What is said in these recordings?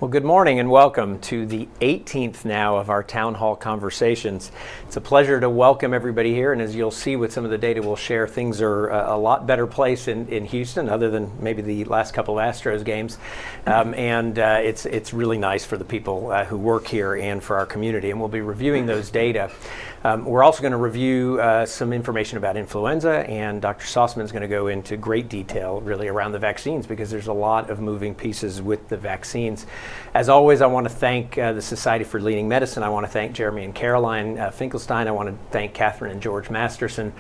Well, good morning and welcome to the 18th now of our Town Hall Conversations. It's a pleasure to welcome everybody here, and as you'll see with some of the data we'll share, things are a lot better place in Houston, other than maybe the last couple of Astros games. It's really nice for the people who work here and for our community, and we'll be reviewing those data. We're also going to review some information about influenza, and Dr. Sostman is going to go into great detail really around the vaccines, because there's a lot of moving pieces with the vaccines. As always, I want to thank the Society for Leading Medicine. I want to thank Jeremy and Caroline Finkelstein. I want to thank Catherine and George Masterson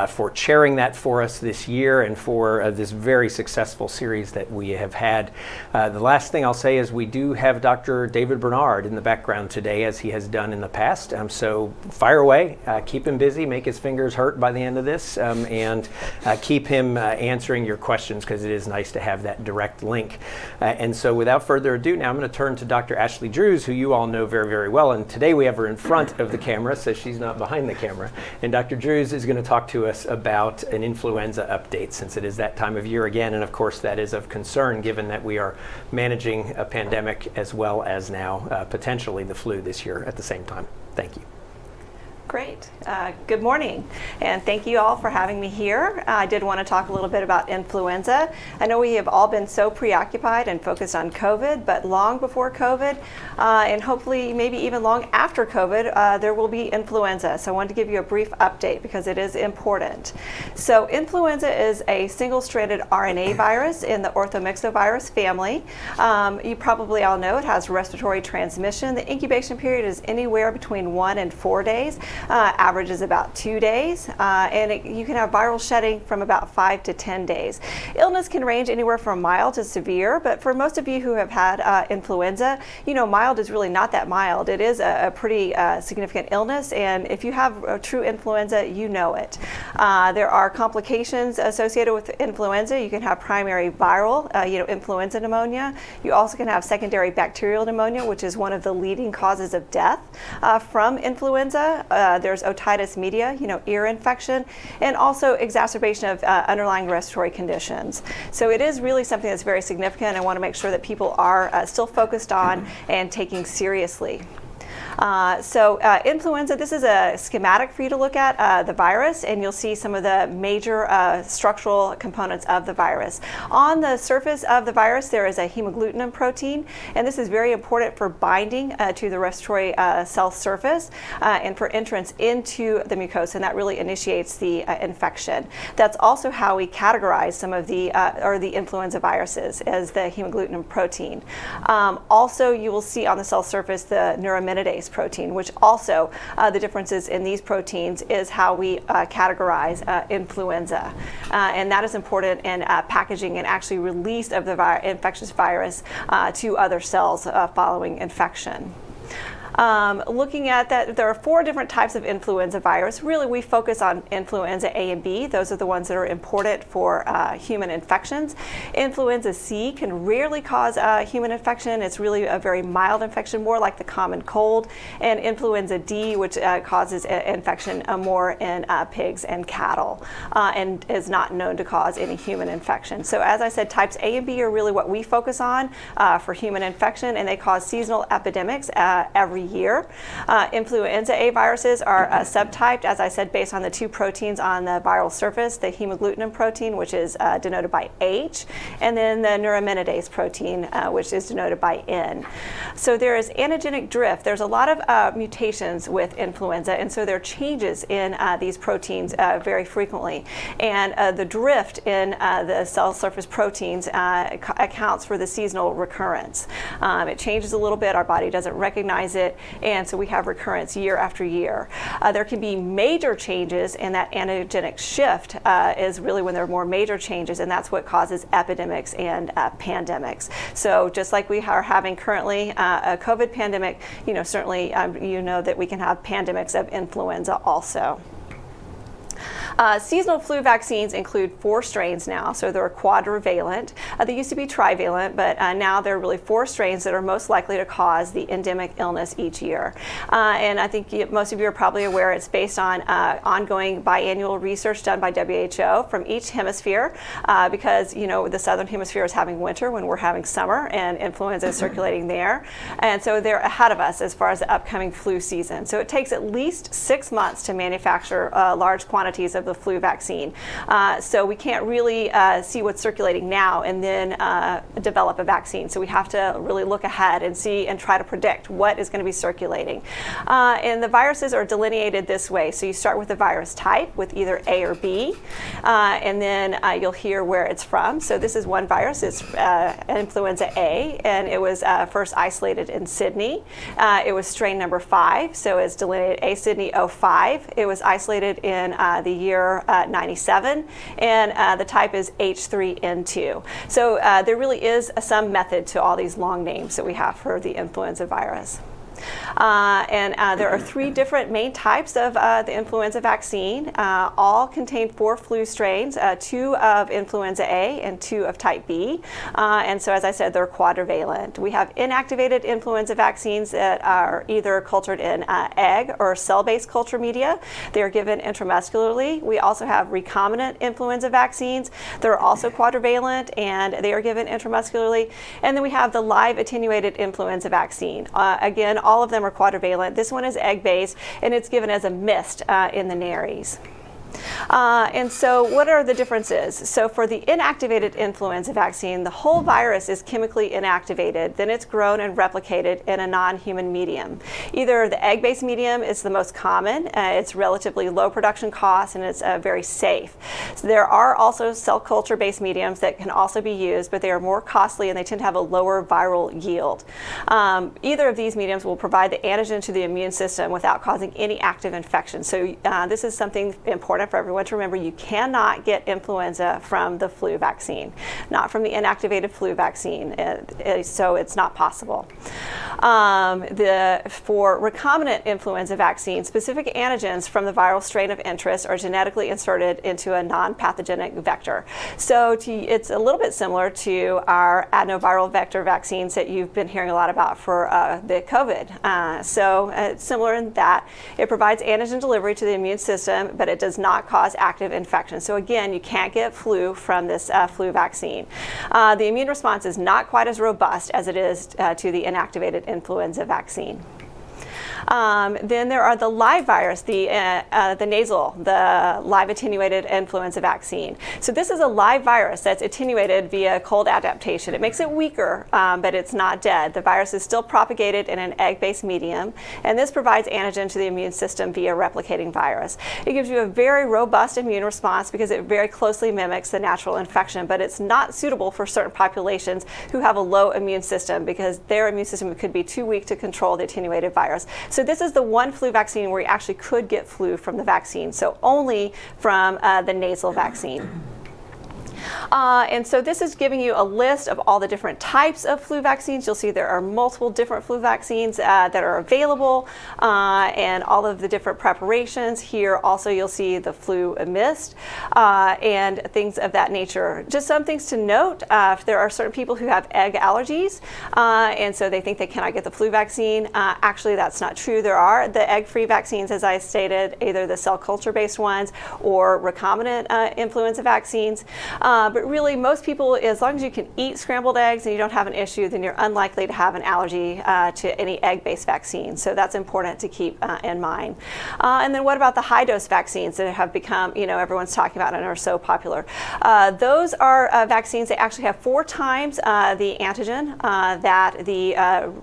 for chairing that for us this year and for this very successful series that we have had. The last thing I'll say is we do have Dr. David Bernard in the background today, as he has done in the past. So fire away, keep him busy, make his fingers hurt by the end of this, and keep him answering your questions, because it is nice to have that direct link. And so without further ado, now I'm going to turn to Dr. Ashley Drews, who you all know very, very well. And today we have her in front of the camera, so she's not behind the camera. And Dr. Drews is going to talk to us about an influenza update, since it is that time of year again. And of course, that is of concern, given that we are managing a pandemic as well as now potentially the flu this year at the same time. Thank you. Great. Good morning, and thank you all for having me here. I did want to talk a little bit about influenza. I know we have all been so preoccupied and focused on COVID, but long before COVID, and hopefully maybe even long after COVID, there will be influenza. So I wanted to give you a brief update because it is important. So influenza is a single-stranded RNA virus in the orthomyxovirus family. You probably all know it has respiratory transmission. The incubation period is anywhere between 1 and 4 days. Average is about 2 days, and you can have viral shedding from about 5 to 10 days. Illness can range anywhere from mild to severe, but for most of you who have had influenza, you know mild is really not that mild. It is a pretty significant illness, and if you have a true influenza, you know it. There are complications associated with influenza. You can have primary viral, influenza pneumonia. You also can have secondary bacterial pneumonia, which is one of the leading causes of death from influenza. There's otitis media, ear infection, and also exacerbation of underlying respiratory conditions. So it is really something that's very significant. I want to make sure that people are still focused on and taking seriously. Influenza, this is a schematic for you to look at the virus, and you'll see some of the major structural components of the virus. On the surface of the virus, there is a hemagglutinin protein, and this is very important for binding to the respiratory cell surface and for entrance into the mucosa, and that really initiates the infection. That's also how we categorize some of the influenza viruses, as the hemagglutinin protein. Also, you will see on the cell surface the neuraminidase protein, which also the differences in these proteins is how we categorize influenza. And that is important in packaging and actually release of the infectious virus to other cells following infection. Looking at that, there are 4 different types of influenza virus. Really, we focus on influenza A and B. Those are the ones that are important for human infections. Influenza C can rarely cause human infection. It's really a very mild infection, more like the common cold. And influenza D, which causes infection more in pigs and cattle, and is not known to cause any human infection. So as I said, types A and B are really what we focus on for human infection, and they cause seasonal epidemics every year. Influenza A viruses are subtyped, as I said, based on the 2 proteins on the viral surface, the hemagglutinin protein, which is denoted by H, and then the neuraminidase protein, which is denoted by N. So there is antigenic drift. There's a lot of mutations with influenza, and so there are changes in these proteins very frequently. And the drift in the cell surface proteins accounts for the seasonal recurrence. It changes a little bit. Our body doesn't recognize it, and so we have recurrence year after year. There can be major changes, and that antigenic shift is really when there are more major changes, and that's what causes epidemics and pandemics. So just like we are having currently a COVID pandemic, certainly you know that we can have pandemics of influenza also. Seasonal flu vaccines include 4 strains now, so they're quadrivalent. They used to be trivalent, but now there are really 4 strains that are most likely to cause the endemic illness each year. And I think most of you are probably aware it's based on ongoing biannual research done by WHO from each hemisphere, because the southern hemisphere is having winter when we're having summer, and influenza is circulating there. And so they're ahead of us as far as the upcoming flu season. So it takes at least 6 months to manufacture large quantities of the flu vaccine. So we can't really see what's circulating now and then develop a vaccine. So we have to really look ahead and see and try to predict what is going to be circulating. And the viruses are delineated this way. So you start with the virus type with either A or B, and then you'll hear where it's from. So this is one virus. It's influenza A, and it was first isolated in Sydney. It was strain number 5, so it's delineated A Sydney 05. It was isolated in the year 97, and the type is H3N2. So there really is some method to all these long names that we have for the influenza virus. There are 3 different main types of the influenza vaccine. All contain 4 flu strains, 2 of influenza A and 2 of type B. And so, as I said, they're quadrivalent. We have inactivated influenza vaccines that are either cultured in egg or cell-based culture media. They are given intramuscularly. We also have recombinant influenza vaccines. They're also quadrivalent, and they are given intramuscularly. And then we have the live attenuated influenza vaccine. Again, all of them are quadrivalent. This one is egg-based, and it's given as a mist in the nares. And so what are the differences? So for the inactivated influenza vaccine, the whole virus is chemically inactivated. Then it's grown and replicated in a non-human medium. Either the egg-based medium is the most common. It's relatively low production cost, and it's very safe. So there are also cell culture-based mediums that can also be used, but they are more costly, and they tend to have a lower viral yield. Either of these mediums will provide the antigen to the immune system without causing any active infection. So this is something important for everyone to remember. You cannot get influenza from the flu vaccine, not from the inactivated flu vaccine, so it's not possible. For recombinant influenza vaccine, specific antigens from the viral strain of interest are genetically inserted into a non-pathogenic vector. So it's a little bit similar to our adenoviral vector vaccines that you've been hearing a lot about for the COVID. So it's similar in that it provides antigen delivery to the immune system, but it does not cause active infection. So again, you can't get flu from this flu vaccine. The immune response is not quite as robust as it is to the inactivated influenza vaccine. Then there are the live virus, the nasal, the live attenuated influenza vaccine. So this is a live virus that's attenuated via cold adaptation. It makes it weaker, but it's not dead. The virus is still propagated in an egg-based medium, and this provides antigen to the immune system via replicating virus. It gives you a very robust immune response because it very closely mimics the natural infection, but it's not suitable for certain populations who have a low immune system because their immune system could be too weak to control the attenuated virus. So this is the one flu vaccine where you actually could get flu from the vaccine, so only from the nasal vaccine. And so this is giving you a list of all the different types of flu vaccines. You'll see there are multiple different flu vaccines that are available, and all of the different preparations. Here also you'll see the flu mist and things of that nature. Just some things to note, there are certain people who have egg allergies, and so they think they cannot get the flu vaccine. Actually, that's not true. There are the egg-free vaccines, as I stated, either the cell culture-based ones or recombinant influenza vaccines. But really, most people, as long as you can eat scrambled eggs and you don't have an issue, then you're unlikely to have an allergy to any egg-based vaccine. So that's important to keep in mind. And then what about the high-dose vaccines that have become, everyone's talking about and are so popular? Those are vaccines that actually have 4 times the antigen that the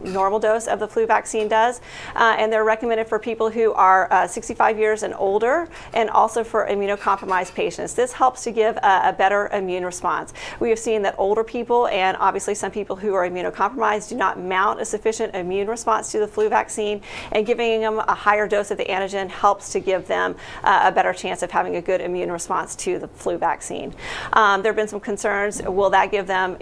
normal dose of the flu vaccine does. And they're recommended for people who are 65 years and older, and also for immunocompromised patients. This helps to give a better immune response. We have seen that older people and obviously some people who are immunocompromised do not mount a sufficient immune response to the flu vaccine, and giving them a higher dose of the antigen helps to give them a better chance of having a good immune response to the flu vaccine. There have been some concerns, will that give them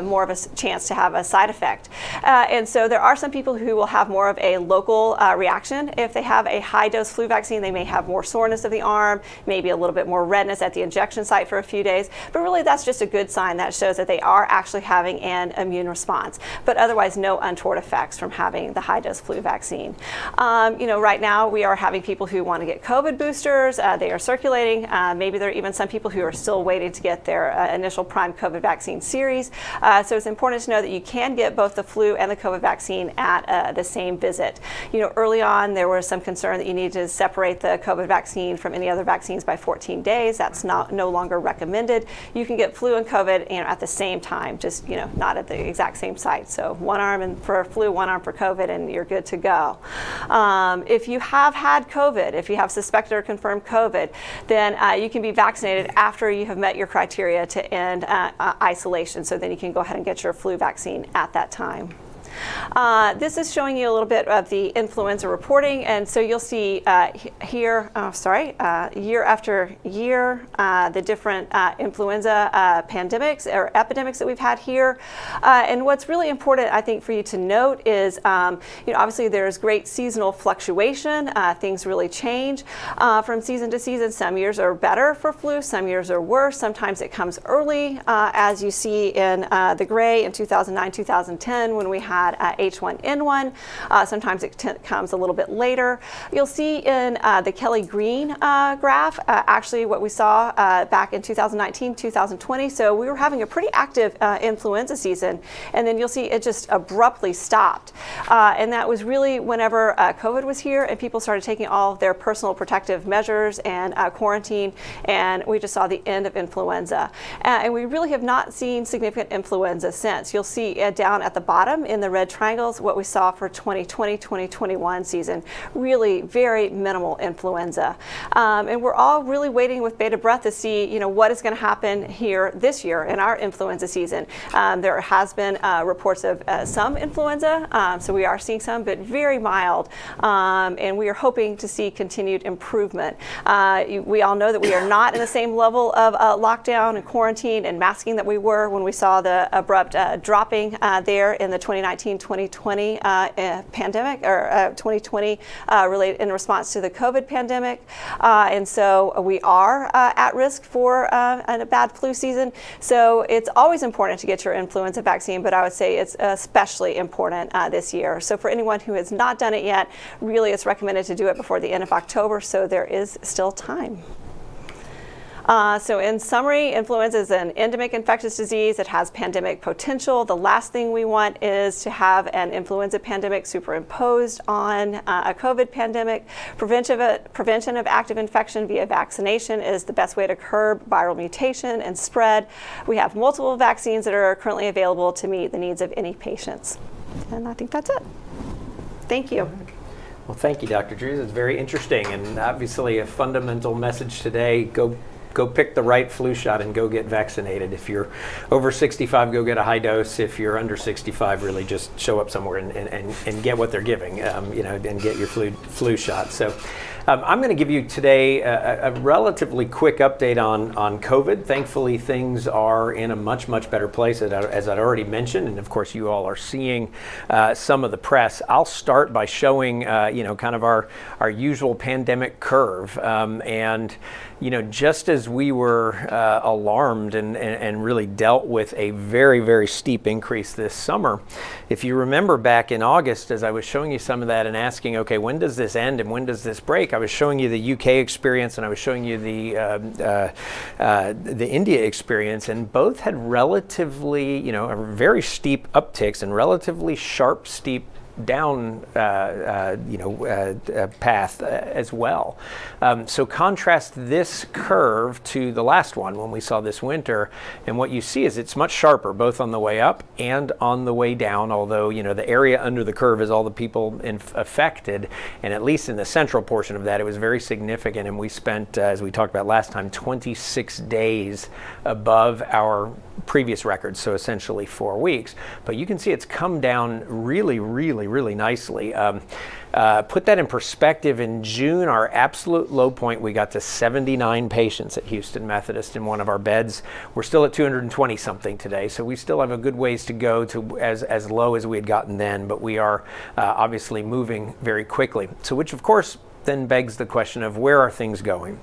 more of a chance to have a side effect? And so there are some people who will have more of a local reaction. If they have a high dose flu vaccine, they may have more soreness of the arm, maybe a little bit more redness at the injection site for a few days, but really that's just a good sign that shows that they are actually having an immune response, but otherwise no untoward effects from having the high dose flu vaccine. Right now we are having people who want to get COVID boosters. They are circulating. Maybe there are even some people who are still waiting to get their initial prime COVID vaccine series. So it's important to know that you can get both the flu and the COVID vaccine at the same visit. Early on there was some concern that you need to separate the COVID vaccine from any other vaccines by 14 days. That's no longer recommended. You can get flu and COVID at the same time, just not at the exact same site. So one arm for flu, one arm for COVID, and you're good to go. If you have had COVID, if you have suspected or confirmed COVID, then you can be vaccinated after you have met your criteria to end isolation. So then you can go ahead and get your flu vaccine at that time. This is showing you a little bit of the influenza reporting, and so you'll see here, year after year, the different influenza pandemics or epidemics that we've had here. And what's really important, I think, for you to note is, obviously there's great seasonal fluctuation. Things really change from season to season. Some years are better for flu, some years are worse. Sometimes it comes early, as you see in the gray in 2009, 2010, when we had H1N1. Sometimes it comes a little bit later. You'll see in the Kelly Green graph actually what we saw back in 2019, 2020. So we were having a pretty active influenza season, and then you'll see it just abruptly stopped. And that was really whenever COVID was here and people started taking all of their personal protective measures and quarantine, and we just saw the end of influenza. And we really have not seen significant influenza since. You'll see down at the bottom in the red triangles what we saw for 2020-2021 season. Really very minimal influenza. And we're all really waiting with bated breath to see what is going to happen here this year in our influenza season. There has been reports of some influenza, so we are seeing some, but very mild, and we are hoping to see continued improvement. We all know that we are not in the same level of lockdown and quarantine and masking that we were when we saw the abrupt dropping there in the 2019-2020 pandemic, or 2020 related in response to the COVID pandemic. And so we are at risk for a bad flu season. So it's always important to get your influenza vaccine, but I would say it's especially important this year. So for anyone who has not done it yet, really it's recommended to do it before the end of October, so there is still time. So in summary, influenza is an endemic infectious disease. It has pandemic potential. The last thing we want is to have an influenza pandemic superimposed on a COVID pandemic. Prevention of active infection via vaccination is the best way to curb viral mutation and spread. We have multiple vaccines that are currently available to meet the needs of any patients. And I think that's it. Thank you. Well, thank you, Dr. Drews. It's very interesting, and obviously a fundamental message today. Go pick the right flu shot and go get vaccinated. If you're over 65, go get a high dose. If you're under 65, really just show up somewhere and get what they're giving, and get your flu shot. So I'm going to give you today a relatively quick update on COVID. Thankfully, things are in a much, much better place, as I'd already mentioned, and of course you all are seeing some of the press. I'll start by showing kind of our usual pandemic curve, and just as we were alarmed and really dealt with a very, very steep increase this summer, if you remember back in August, as I was showing you some of that and asking, okay, when does this end and when does this break? I was showing you the UK experience and I was showing you the India experience, and both had relatively, very steep upticks and relatively sharp, steep down path as well. So contrast this curve to the last one when we saw this winter, and what you see is it's much sharper both on the way up and on the way down, although the area under the curve is all the people affected, and at least in the central portion of that it was very significant, and we spent, as we talked about last time, 26 days above our previous records, so essentially 4 weeks. But you can see it's come down really, really, really nicely. Put that in perspective, in June, our absolute low point, we got to 79 patients at Houston Methodist in one of our beds. We're still at 220 something today, so we still have a good ways to go to as low as we had gotten then, but we are obviously moving very quickly. So which of course then begs the question of where are things going?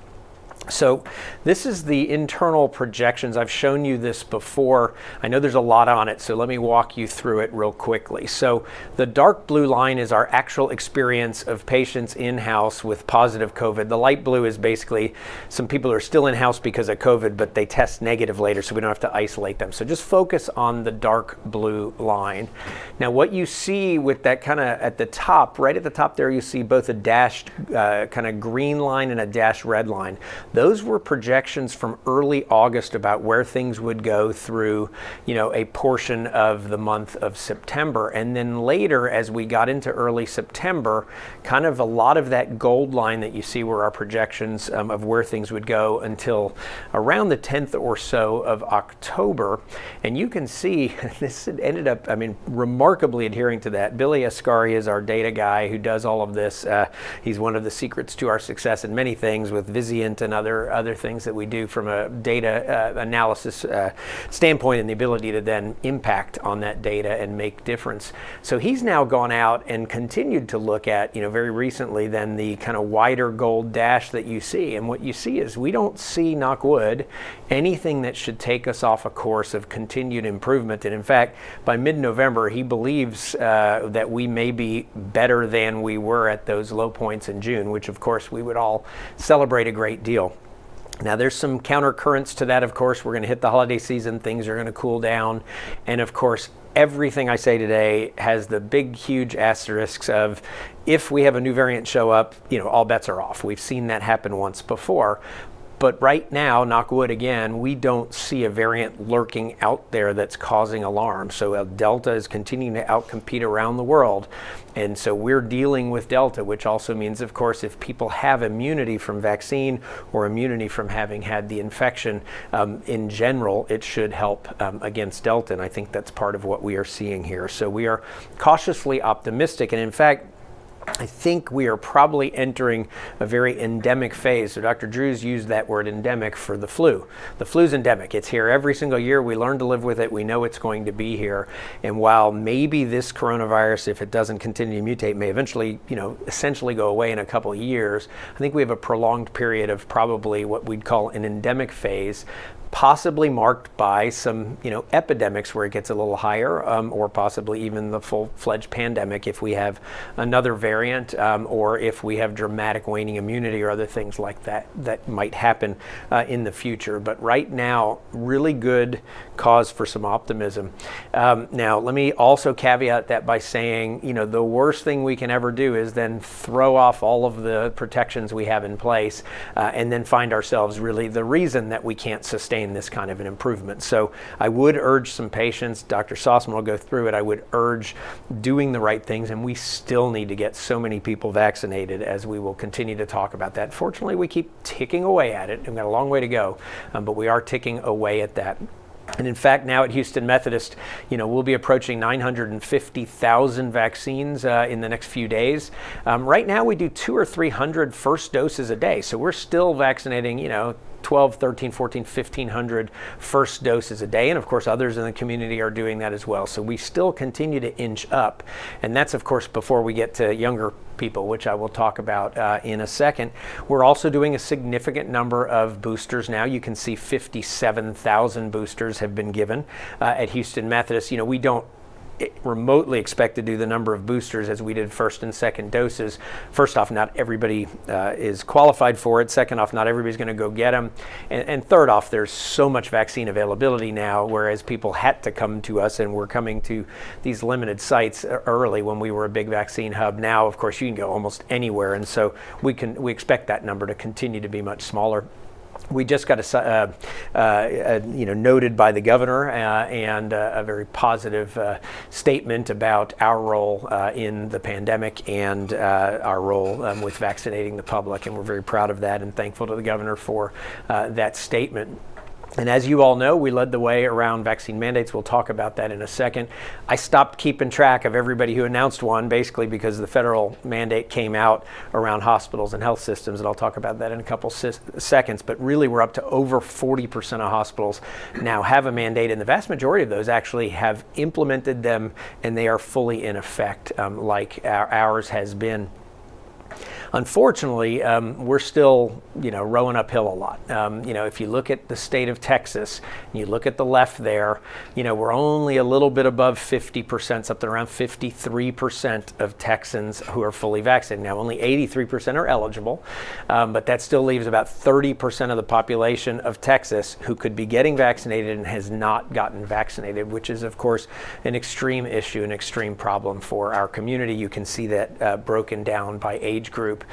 So this is the internal projections. I've shown you this before. I know there's a lot on it, so let me walk you through it real quickly. So the dark blue line is our actual experience of patients in-house with positive COVID. The light blue is basically some people who are still in-house because of COVID, but they test negative later, so we don't have to isolate them. So just focus on the dark blue line. Now what you see with that kind of at the top, right at the top there, you see both a dashed kind of green line and a dashed red line. Those were projections from early August about where things would go through, a portion of the month of September. And then later, as we got into early September, kind of a lot of that gold line that you see were our projections of where things would go until around the 10th or so of October. And you can see this ended up, remarkably adhering to that. Billy Ascari is our data guy who does all of this. He's one of the secrets to our success in many things with Vizient and other things that we do from a data analysis standpoint, and the ability to then impact on that data and make difference. So he's now gone out and continued to look at, very recently, then the kind of wider gold dash that you see. And what you see is we don't see, knock wood, anything that should take us off a course of continued improvement. And in fact, by mid-November, he believes that we may be better than we were at those low points in June, which of course we would all celebrate a great deal. Now there's some counter currents to that, of course. We're going to hit the holiday season, things are going to cool down, and of course everything I say today has the big huge asterisks of if we have a new variant show up, all bets are off. We've seen that happen once before. But right now, knock wood again, we don't see a variant lurking out there that's causing alarm. So Delta is continuing to outcompete around the world. And so we're dealing with Delta, which also means, of course, if people have immunity from vaccine or immunity from having had the infection, in general, it should help against Delta. And I think that's part of what we are seeing here. So we are cautiously optimistic. And in fact, I think we are probably entering a very endemic phase. So Dr. Drews used that word endemic for the flu. The flu's endemic. It's here every single year. We learn to live with it. We know it's going to be here. And while maybe this coronavirus, if it doesn't continue to mutate, may eventually, essentially go away in a couple of years, I think we have a prolonged period of probably what we'd call an endemic phase, possibly marked by some, epidemics where it gets a little higher, or possibly even the full-fledged pandemic if we have another variant, or if we have dramatic waning immunity or other things like that that might happen in the future. But right now, really good cause for some optimism. Now, let me also caveat that by saying, the worst thing we can ever do is then throw off all of the protections we have in place, and then find ourselves really the reason that we can't sustain this kind of an improvement. So I would urge some patience. Dr. Sostman will go through it. I would urge doing the right things, and we still need to get so many people vaccinated, as we will continue to talk about that. Fortunately, we keep ticking away at it. We've got a long way to go, but we are ticking away at that. And in fact, now at Houston Methodist, we'll be approaching 950,000 vaccines in the next few days. Right now, we do 200 or 300 first doses a day. So we're still vaccinating, 12, 13, 14, 1,500 first doses a day. And of course, others in the community are doing that as well. So we still continue to inch up. And that's, of course, before we get to younger people, which I will talk about in a second. We're also doing a significant number of boosters now. You can see 57,000 boosters have been given at Houston Methodist. We don't remotely expect to do the number of boosters as we did first and second doses. First off, not everybody is qualified for it. Second off, not everybody's going to go get them. And third off, there's so much vaccine availability now, whereas people had to come to us and we're coming to these limited sites early when we were a big vaccine hub. Now, of course, you can go almost anywhere. And so we expect that number to continue to be much smaller. We just got noted by the governor and a very positive statement about our role in the pandemic and our role with vaccinating the public, and we're very proud of that and thankful to the governor for that statement. And as you all know, we led the way around vaccine mandates. We'll talk about that in a second. I stopped keeping track of everybody who announced one, basically because the federal mandate came out around hospitals and health systems, and I'll talk about that in a couple seconds. But really, we're up to over 40% of hospitals now have a mandate, and the vast majority of those actually have implemented them, and they are fully in effect, like ours has been. Unfortunately, we're still, rowing uphill a lot. If you look at the state of Texas, and you look at the left there, we're only a little bit above 50%, something around 53% of Texans who are fully vaccinated. Now, only 83% are eligible, but that still leaves about 30% of the population of Texas who could be getting vaccinated and has not gotten vaccinated, which is, of course, an extreme issue, an extreme problem for our community. You can see that broken down by age group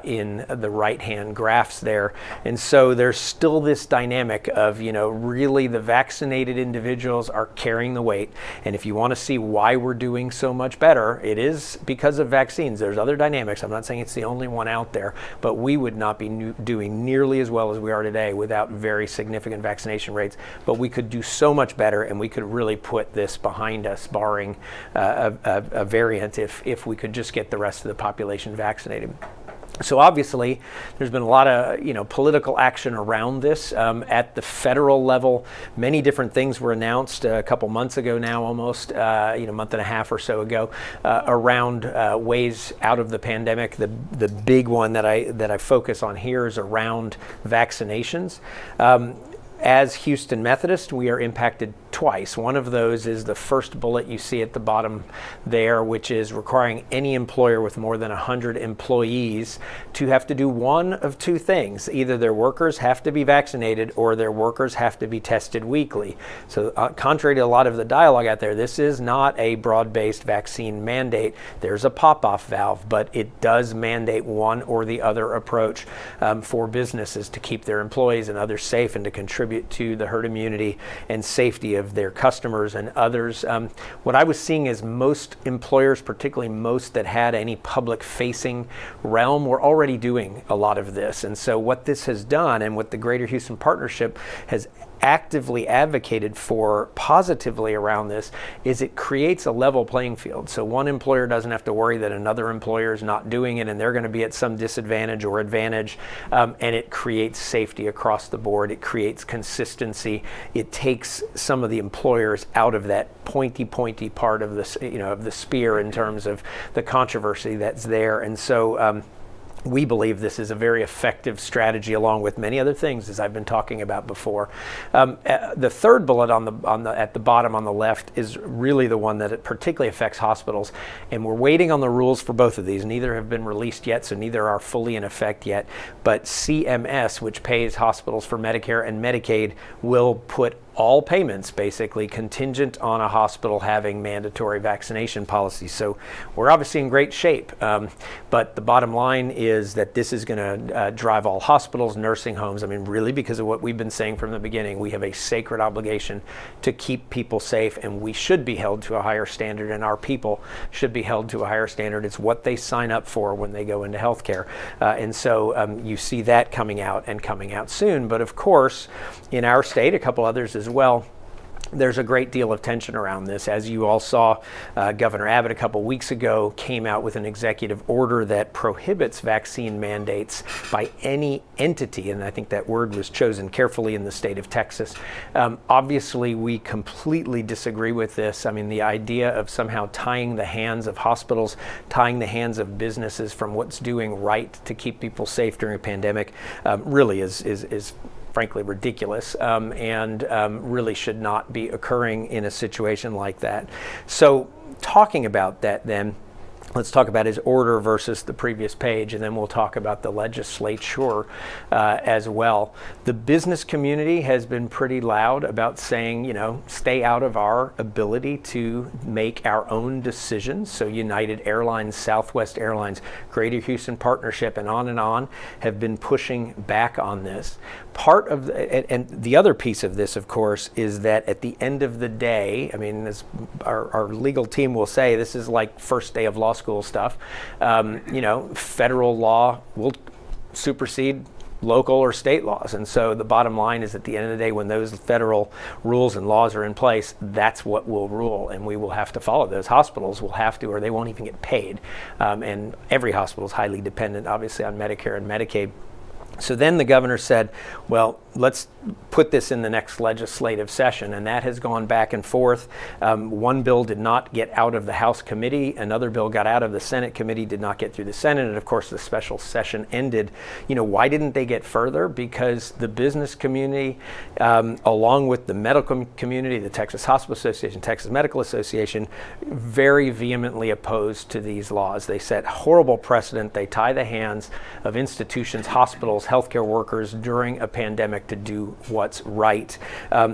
in the right-hand graphs there. And so there's still this dynamic of, really the vaccinated individuals are carrying the weight. And if you want to see why we're doing so much better, it is because of vaccines. There's other dynamics. I'm not saying it's the only one out there, but we would not be doing nearly as well as we are today without very significant vaccination rates. But we could do so much better, and we could really put this behind us, barring a variant, if we could just get the rest of the population vaccinated. So obviously, there's been a lot of political action around this at the federal level. Many different things were announced a couple months ago now, almost month and a half or so ago, around ways out of the pandemic. The big one that I focus on here is around vaccinations. As Houston Methodist, we are impacted twice. One of those is the first bullet you see at the bottom there, which is requiring any employer with more than 100 employees to have to do one of two things. Either their workers have to be vaccinated or their workers have to be tested weekly. So contrary to a lot of the dialogue out there, this is not a broad-based vaccine mandate. There's a pop-off valve, but it does mandate one or the other approach for businesses to keep their employees and others safe and to contribute to the herd immunity and safety of their customers and others. What I was seeing is most employers, particularly most that had any public-facing realm, were already doing a lot of this. And so what this has done, and what the Greater Houston Partnership has actively advocated for positively around this, is it creates a level playing field. So one employer doesn't have to worry that another employer is not doing it and they're going to be at some disadvantage or advantage, and it creates safety across the board. It creates consistency. It takes some of the employers out of that pointy part of the of the spear in terms of the controversy that's there. And so we believe this is a very effective strategy, along with many other things, as I've been talking about before. The third bullet at the bottom on the left is really the one that it particularly affects hospitals, and we're waiting on the rules for both of these. Neither have been released yet, so neither are fully in effect yet. But CMS, which pays hospitals for Medicare and Medicaid, will put all payments basically contingent on a hospital having mandatory vaccination policies. So we're obviously in great shape, but the bottom line is that this is going to drive all hospitals, nursing homes. I mean, really, because of what we've been saying from the beginning, we have a sacred obligation to keep people safe, and we should be held to a higher standard, and our people should be held to a higher standard. It's what they sign up for when they go into healthcare. And so you see that coming out and coming out soon. But of course, in our state, a couple others as well, there's a great deal of tension around this. As you all saw, Governor Abbott a couple weeks ago came out with an executive order that prohibits vaccine mandates by any entity, and I think that word was chosen carefully in the state of Texas. Obviously, we completely disagree with this. I mean, the idea of somehow tying the hands of hospitals, tying the hands of businesses from what's doing right to keep people safe during a pandemic really is frankly ridiculous and really should not be occurring in a situation like that. So talking about that then, let's talk about his order versus the previous page, and then we'll talk about the legislature as well. The business community has been pretty loud about saying, you know, stay out of our ability to make our own decisions. So United Airlines, Southwest Airlines, Greater Houston Partnership, and on have been pushing back on this. Part of and the other piece of this, of course, is that at the end of the day, I mean, as our legal team will say, this is like first day of law school stuff. You know, federal law will supersede local or state laws. And so the bottom line is, at the end of the day, when those federal rules and laws are in place, that's what will rule, and we will have to follow those. Hospitals will have to, or they won't even get paid. And every hospital is highly dependent, obviously, on Medicare and Medicaid. So then the governor said, well, let's put this in the next legislative session, and that has gone back and forth. One bill did not get out of the House committee. Another bill got out of the Senate committee, did not get through the Senate, and of course the special session ended. You know, why didn't they get further? Because the business community, along with the medical community, the Texas Hospital Association, Texas Medical Association, very vehemently opposed to these laws. They set horrible precedent. They tie the hands of institutions, hospitals, healthcare workers during a pandemic to do what's right.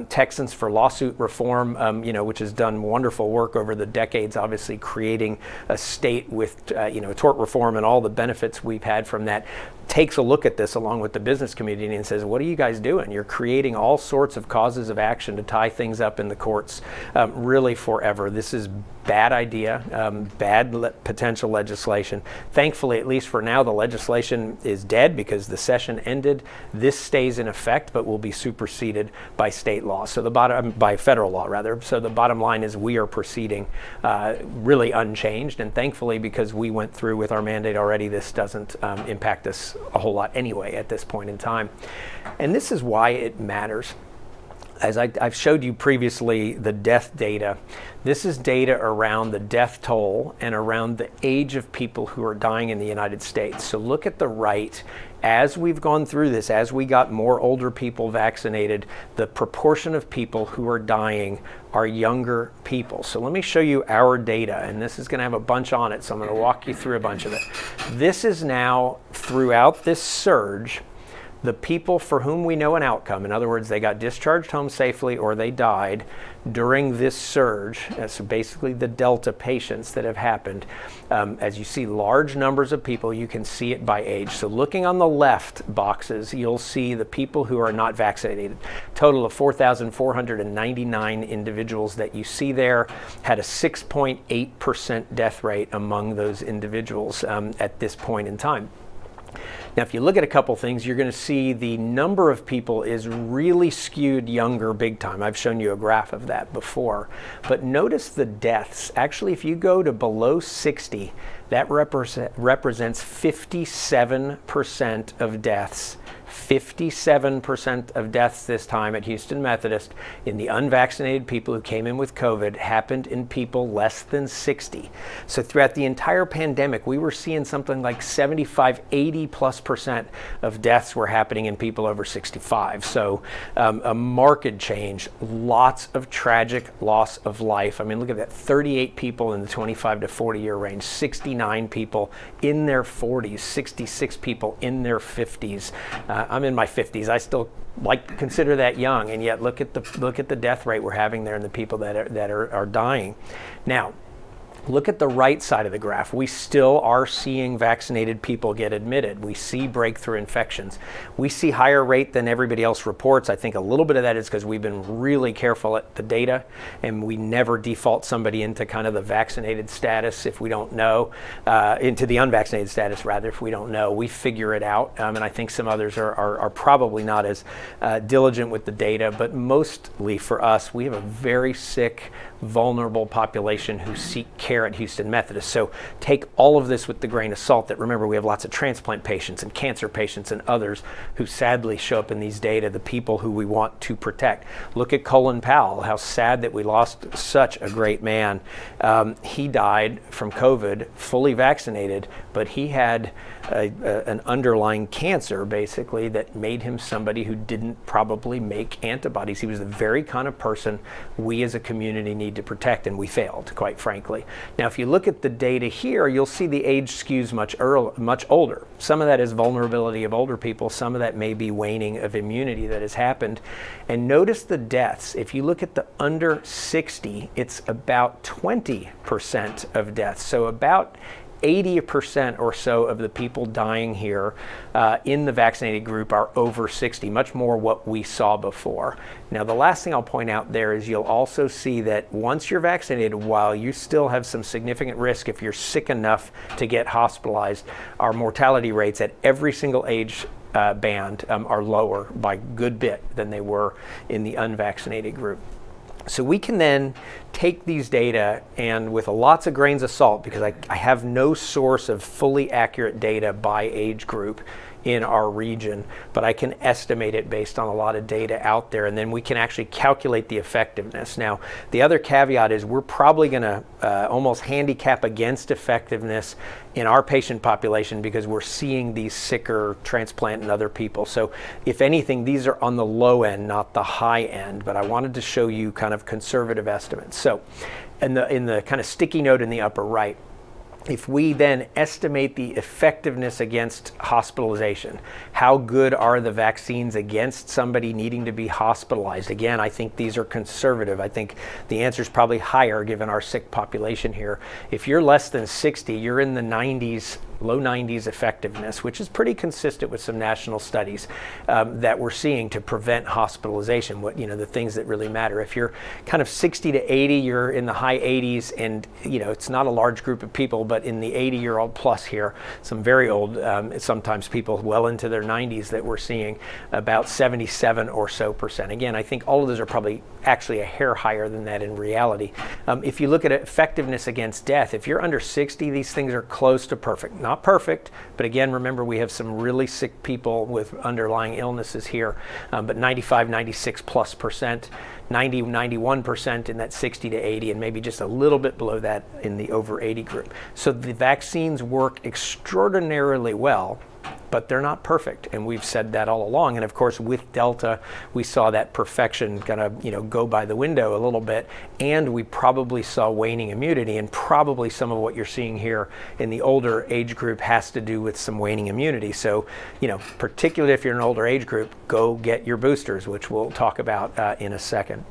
Texans for Lawsuit Reform, you know, which has done wonderful work over the decades, obviously creating a state with, you know, tort reform and all the benefits we've had from that, takes a look at this along with the business community and says, what are you guys doing? You're creating all sorts of causes of action to tie things up in the courts really forever. This is bad idea, potential legislation. Thankfully, at least for now, the legislation is dead because the session ended. This stays in effect, but will be superseded by state law. So by federal law rather. So the bottom line is we are proceeding really unchanged, and thankfully, because we went through with our mandate already, this doesn't impact us a whole lot anyway at this point in time. And this is why it matters. As I've showed you previously, the death data. This is data around the death toll and around the age of people who are dying in the United States. So look at the right. As we've gone through this, as we got more older people vaccinated, the proportion of people who are dying are younger people. So let me show you our data, and this is going to have a bunch on it, so I'm going to walk you through a bunch of it. This is now, throughout this surge, the people for whom we know an outcome. In other words, they got discharged home safely or they died during this surge. So basically the Delta patients that have happened. As you see large numbers of people, you can see it by age. So looking on the left boxes, you'll see the people who are not vaccinated. Total of 4,499 individuals that you see there, had a 6.8% death rate among those individuals at this point in time. Now, if you look at a couple things, you're going to see the number of people is really skewed younger big time. I've shown you a graph of that before. But notice the deaths. Actually, if you go to below 60, that represents 57% of deaths. 57% of deaths this time at Houston Methodist in the unvaccinated people who came in with COVID happened in people less than 60. So throughout the entire pandemic, we were seeing something like 75, 80+% of deaths were happening in people over 65. So a marked change, lots of tragic loss of life. I mean, look at that, 38 people in the 25 to 40 year range, 69 people in their 40s, 66 people in their 50s. I'm in my 50s. I still consider that young, and yet look at the death rate we're having there and the people that are dying. Now, look at the right side of the graph. We still are seeing vaccinated people get admitted. We see breakthrough infections. We see higher rate than everybody else reports. I think a little bit of that is because we've been really careful at the data, and we never default somebody into kind of the vaccinated status if we don't know, into the unvaccinated status rather if we don't know. We figure it out, and I think some others are probably not as diligent with the data, but mostly for us, we have a very sick, vulnerable population who seek care care at Houston Methodist. So take all of this with the grain of salt that, remember, we have lots of transplant patients and cancer patients and others who sadly show up in these data, the people who we want to protect. Look at Colin Powell, how sad that we lost such a great man. He died from COVID, fully vaccinated, but he had an underlying cancer, basically, that made him somebody who didn't probably make antibodies. He was the very kind of person we as a community need to protect, and we failed, quite frankly. Now, if you look at the data here, you'll see the age skews much older. Some of that is vulnerability of older people. Some of that may be waning of immunity that has happened. And notice the deaths. If you look at the under 60, it's about 20% of deaths. So about 80% or so of the people dying here in the vaccinated group are over 60, much more what we saw before. Now, the last thing I'll point out there is you'll also see that once you're vaccinated, while you still have some significant risk if you're sick enough to get hospitalized, our mortality rates at every single age band are lower by a good bit than they were in the unvaccinated group. So we can then take these data and with lots of grains of salt, because I have no source of fully accurate data by age group in our region, but I can estimate it based on a lot of data out there, and then we can actually calculate the effectiveness. Now, the other caveat is we're probably going to almost handicap against effectiveness in our patient population because we're seeing these sicker transplant and other people. So if anything, these are on the low end, not the high end, but I wanted to show you kind of conservative estimates. So in the kind of sticky note in the upper right, if we then estimate the effectiveness against hospitalization, how good are the vaccines against somebody needing to be hospitalized? Again, I think these are conservative. I think the answer is probably higher given our sick population here. If you're less than 60, you're in the 90s, low 90s effectiveness, which is pretty consistent with some national studies that we're seeing to prevent hospitalization, the things that really matter. If you're kind of 60 to 80, you're in the high 80s, and it's not a large group of people, but in the 80-year-old plus here, some very old, sometimes people well into their 90s that we're seeing about 77 or so percent. Again, I think all of those are probably actually a hair higher than that in reality. If you look at effectiveness against death, if you're under 60, these things are close to perfect. Not perfect, but again, remember we have some really sick people with underlying illnesses here, but 95, 96 plus percent, 90, 91% in that 60 to 80, and maybe just a little bit below that in the over 80 group. So the vaccines work extraordinarily well, but they're not perfect, and we've said that all along. And of course, with Delta, we saw that perfection kind of go by the window a little bit, and we probably saw waning immunity, and probably some of what you're seeing here in the older age group has to do with some waning immunity. So, particularly if you're in an older age group, go get your boosters, which we'll talk about in a second.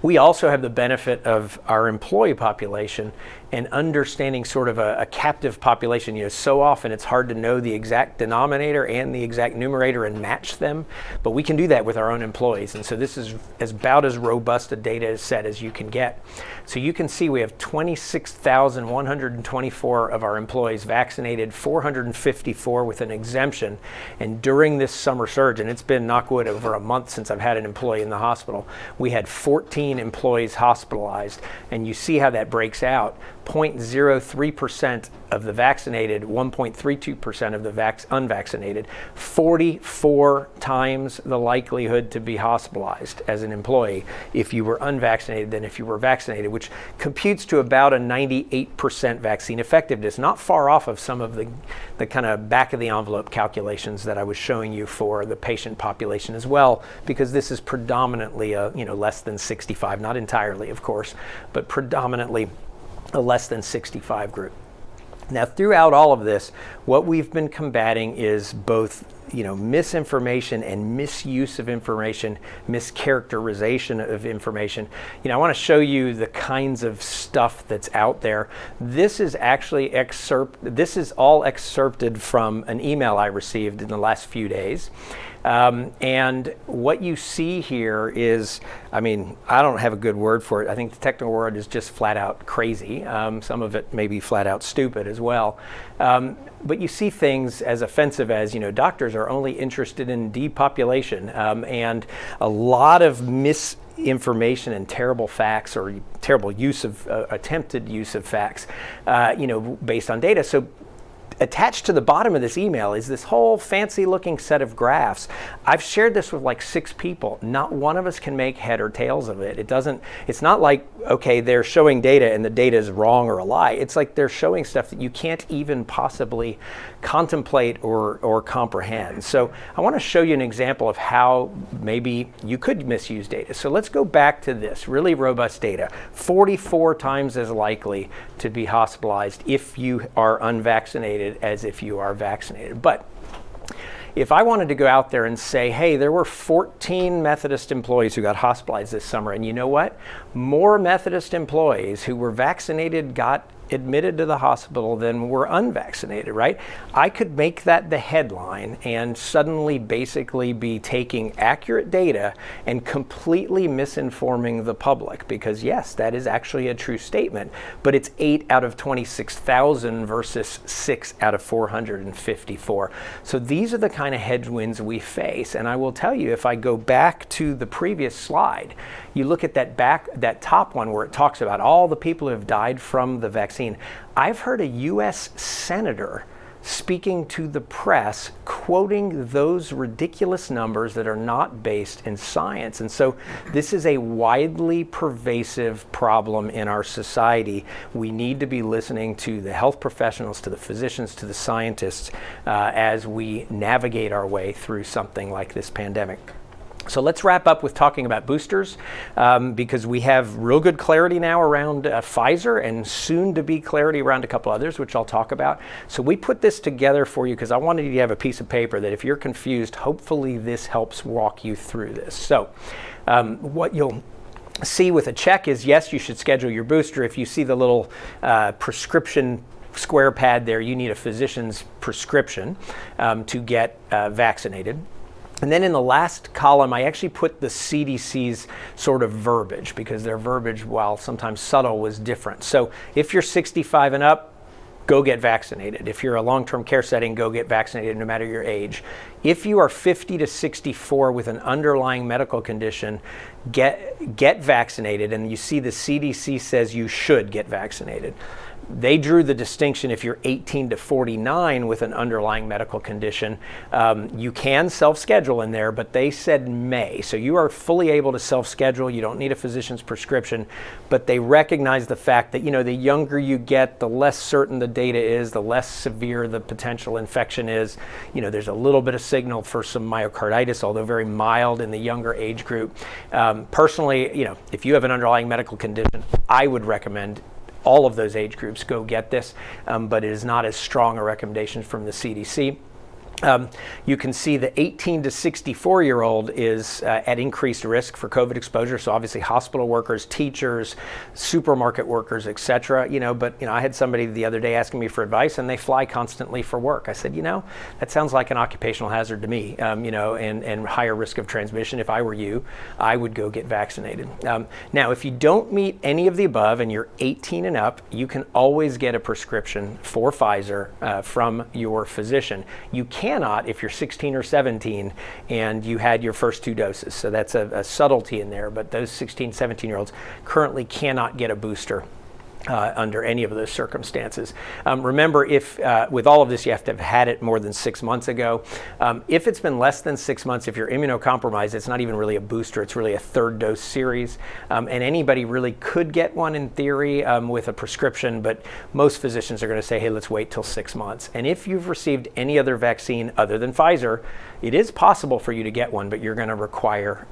We also have the benefit of our employee population and understanding sort of a captive population. So often it's hard to know the exact denominator and the exact numerator and match them, but we can do that with our own employees. And so this is about as robust a data set as you can get. So you can see we have 26,124 of our employees vaccinated, 454 with an exemption. And during this summer surge, and it's been, knock wood, over a month since I've had an employee in the hospital, we had 14 employees hospitalized. And you see how that breaks out. 0.03% of the vaccinated, 1.32% of the unvaccinated, 44 times the likelihood to be hospitalized as an employee if you were unvaccinated than if you were vaccinated, which computes to about a 98% vaccine effectiveness, not far off of some of the kind of back of the envelope calculations that I was showing you for the patient population as well, because this is predominantly less than 65, not entirely of course, but predominantly a less than 65 group. Now, throughout all of this, what we've been combating is both misinformation and misuse of information, mischaracterization of information. I want to show you the kinds of stuff that's out there. This is actually this is all excerpted from an email I received in the last few days. And what you see here is, I don't have a good word for it. I think the technical word is just flat out crazy. Some of it may be flat out stupid as well. But you see things as offensive as, doctors are only interested in depopulation, and a lot of misinformation and terrible facts or terrible use of attempted use of facts, based on data. So attached to the bottom of this email is this whole fancy looking set of graphs. I've shared this with like 6 people. Not one of us can make head or tails of it. It's not like, okay, they're showing data and the data is wrong or a lie. It's like they're showing stuff that you can't even possibly contemplate or comprehend. So I want to show you an example of how maybe you could misuse data. So let's go back to this really robust data. 44 times as likely to be hospitalized if you are unvaccinated as if you are vaccinated. But if I wanted to go out there and say, hey, there were 14 Methodist employees who got hospitalized this summer, and you know what? More Methodist employees who were vaccinated got admitted to the hospital than were unvaccinated, right? I could make that the headline and suddenly basically be taking accurate data and completely misinforming the public, because yes, that is actually a true statement, but it's 8 out of 26,000 versus 6 out of 454. So these are the kind of headwinds we face. And I will tell you, if I go back to the previous slide, you look at that top one where it talks about all the people who have died from the vaccine. I've heard a U.S. senator speaking to the press, quoting those ridiculous numbers that are not based in science. And so this is a widely pervasive problem in our society. We need to be listening to the health professionals, to the physicians, to the scientists, as we navigate our way through something like this pandemic. So let's wrap up with talking about boosters, because we have real good clarity now around Pfizer and soon to be clarity around a couple others, which I'll talk about. So we put this together for you because I wanted you to have a piece of paper that if you're confused, hopefully this helps walk you through this. So what you'll see with a check is, yes, you should schedule your booster. If you see the little prescription square pad there, you need a physician's prescription to get vaccinated. And then in the last column, I actually put the CDC's sort of verbiage, because their verbiage, while sometimes subtle, was different. So if you're 65 and up, go get vaccinated. If you're a long-term care setting, go get vaccinated no matter your age. If you are 50 to 64 with an underlying medical condition, get vaccinated. And you see the CDC says you should get vaccinated. They drew the distinction if you're 18 to 49 with an underlying medical condition. You can self-schedule in there, but they said may. So you are fully able to self-schedule. You don't need a physician's prescription, but they recognize the fact that, the younger you get, the less certain the data is, the less severe the potential infection is. There's a little bit of signal for some myocarditis, although very mild in the younger age group. Personally, if you have an underlying medical condition, I would recommend all of those age groups go get this, but it is not as strong a recommendation from the CDC. You can see the 18 to 64-year-old is at increased risk for COVID exposure. So obviously hospital workers, teachers, supermarket workers, et cetera. But I had somebody the other day asking me for advice, and they fly constantly for work. I said, that sounds like an occupational hazard to me, and higher risk of transmission. If I were you, I would go get vaccinated. Now, if you don't meet any of the above and you're 18 and up, you can always get a prescription for Pfizer from your physician. You cannot if you're 16 or 17 and you had your first 2 doses. So that's a subtlety in there, but those 16, 17-year-olds currently cannot get a booster under any of those circumstances. Remember, if with all of this, you have to have had it more than 6 months ago. If it's been less than 6 months, if you're immunocompromised, it's not even really a booster, it's really a 3rd dose series. And anybody really could get one in theory with a prescription, but most physicians are going to say, hey, let's wait till 6 months. And if you've received any other vaccine other than Pfizer, it is possible for you to get one, but you're going to require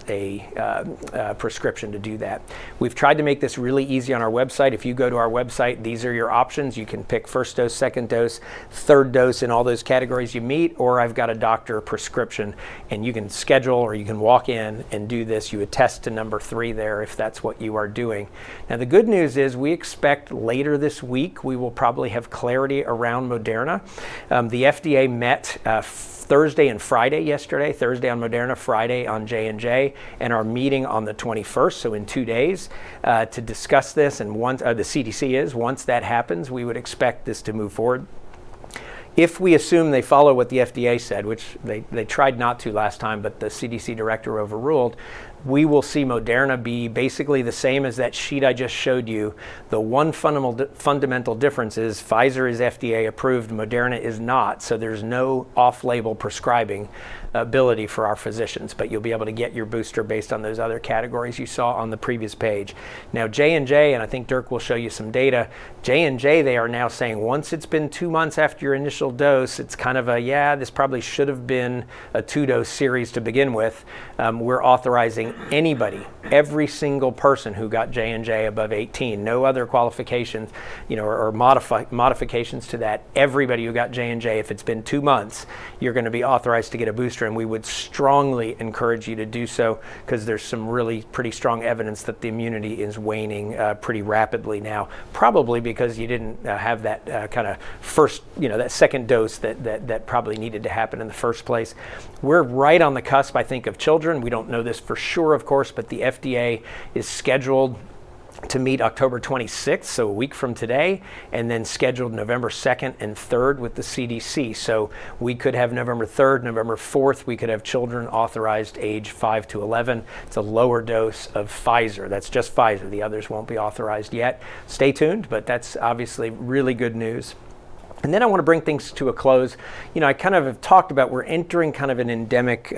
a prescription to do that. We've tried to make this really easy on our website. If you go to our website, these are your options. You can pick 1st dose, 2nd dose, 3rd dose in all those categories you meet, or I've got a doctor prescription, and you can schedule or you can walk in and do this. You attest to number 3 there if that's what you are doing. Now, the good news is we expect later this week we will probably have clarity around Moderna. The FDA met Thursday and Friday yesterday, Thursday on Moderna, Friday on J&J, and our meeting on the 21st, so in 2 days, to discuss this. And once the CDC is, once that happens, we would expect this to move forward. If we assume they follow what the FDA said, which they tried not to last time, but the CDC director overruled, we will see Moderna be basically the same as that sheet I just showed you. The one fundamental difference is Pfizer is FDA approved, Moderna is not, so there's no off-label prescribing ability for our physicians, but you'll be able to get your booster based on those other categories you saw on the previous page. Now J&J, and I think Dirk will show you some data, J&J, they are now saying once it's been 2 months after your initial dose, it's kind of a, yeah, this probably should have been a 2-dose series to begin with. We're authorizing anybody, every single person who got J&J above 18, no other qualifications, or modifications to that. Everybody who got J&J, if it's been 2 months, you're going to be authorized to get a booster, and we would strongly encourage you to do so because there's some really pretty strong evidence that the immunity is waning pretty rapidly now, probably because you didn't have that kind of first, that second dose that probably needed to happen in the first place. We're right on the cusp, I think, of children. We don't know this for sure, of course, but the FDA is scheduled to meet October 26th, so a week from today, and then scheduled November 2nd and 3rd with the CDC. So we could have November 3rd, November 4th, we could have children authorized age 5 to 11. It's a lower dose of Pfizer. That's just Pfizer. The others won't be authorized yet. Stay tuned, but that's obviously really good news. And then I want to bring things to a close. I kind of have talked about we're entering kind of an endemic,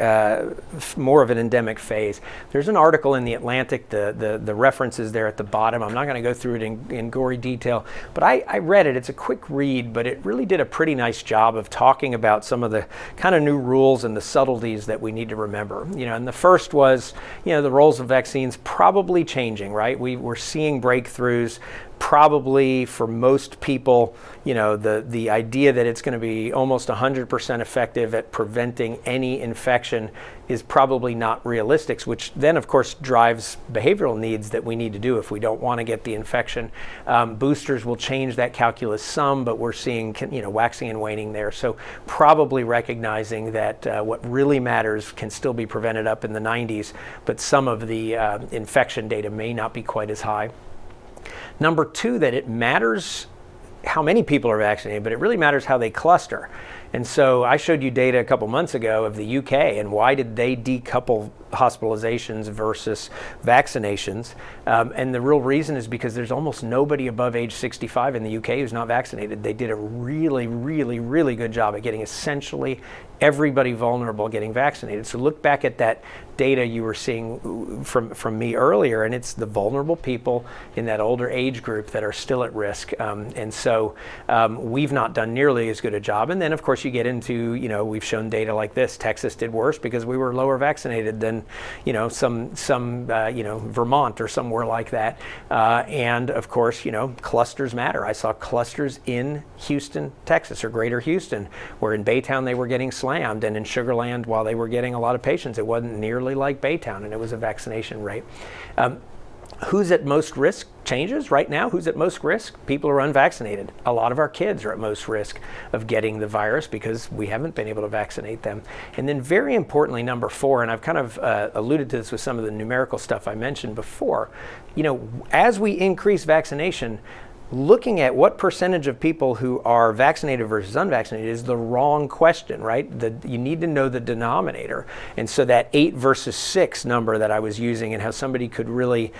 more of an endemic phase. There's an article in The Atlantic, the reference is there at the bottom. I'm not going to go through it in gory detail, but I read it. It's a quick read, but it really did a pretty nice job of talking about some of the kind of new rules and the subtleties that we need to remember. And the first was, the roles of vaccines probably changing, right? We're seeing breakthroughs. Probably for most people, the idea that it's going to be almost 100% effective at preventing any infection is probably not realistic, which then of course drives behavioral needs that we need to do if we don't want to get the infection. Boosters will change that calculus some, but we're seeing waxing and waning there. So probably recognizing that what really matters can still be prevented up in the 90s, but some of the infection data may not be quite as high. Number two, that it matters how many people are vaccinated, but it really matters how they cluster. And so I showed you data a couple months ago of the UK and why did they decouple hospitalizations versus vaccinations. And the real reason is because there's almost nobody above age 65 in the UK who's not vaccinated. They did a really, really, really good job at getting essentially everybody vulnerable getting vaccinated. So look back at that data you were seeing from me earlier, and it's the vulnerable people in that older age group that are still at risk. And so we've not done nearly as good a job. And then of course you get into, we've shown data like this. Texas did worse because we were lower vaccinated than, some Vermont or somewhere like that. And of course, clusters matter. I saw clusters in Houston, Texas, or Greater Houston, where in Baytown they were getting slammed, and in Sugar Land, while they were getting a lot of patients, it wasn't nearly like Baytown, and it was a vaccination rate. Who's at most risk changes right now. Who's at most risk? People who are unvaccinated. A lot of our kids are at most risk of getting the virus because we haven't been able to vaccinate them. And then very importantly, number four, and I've kind of alluded to this with some of the numerical stuff I mentioned before, as we increase vaccination, looking at what percentage of people who are vaccinated versus unvaccinated is the wrong question, right? You need to know the denominator. And so that 8 versus 6 number that I was using, and how somebody could really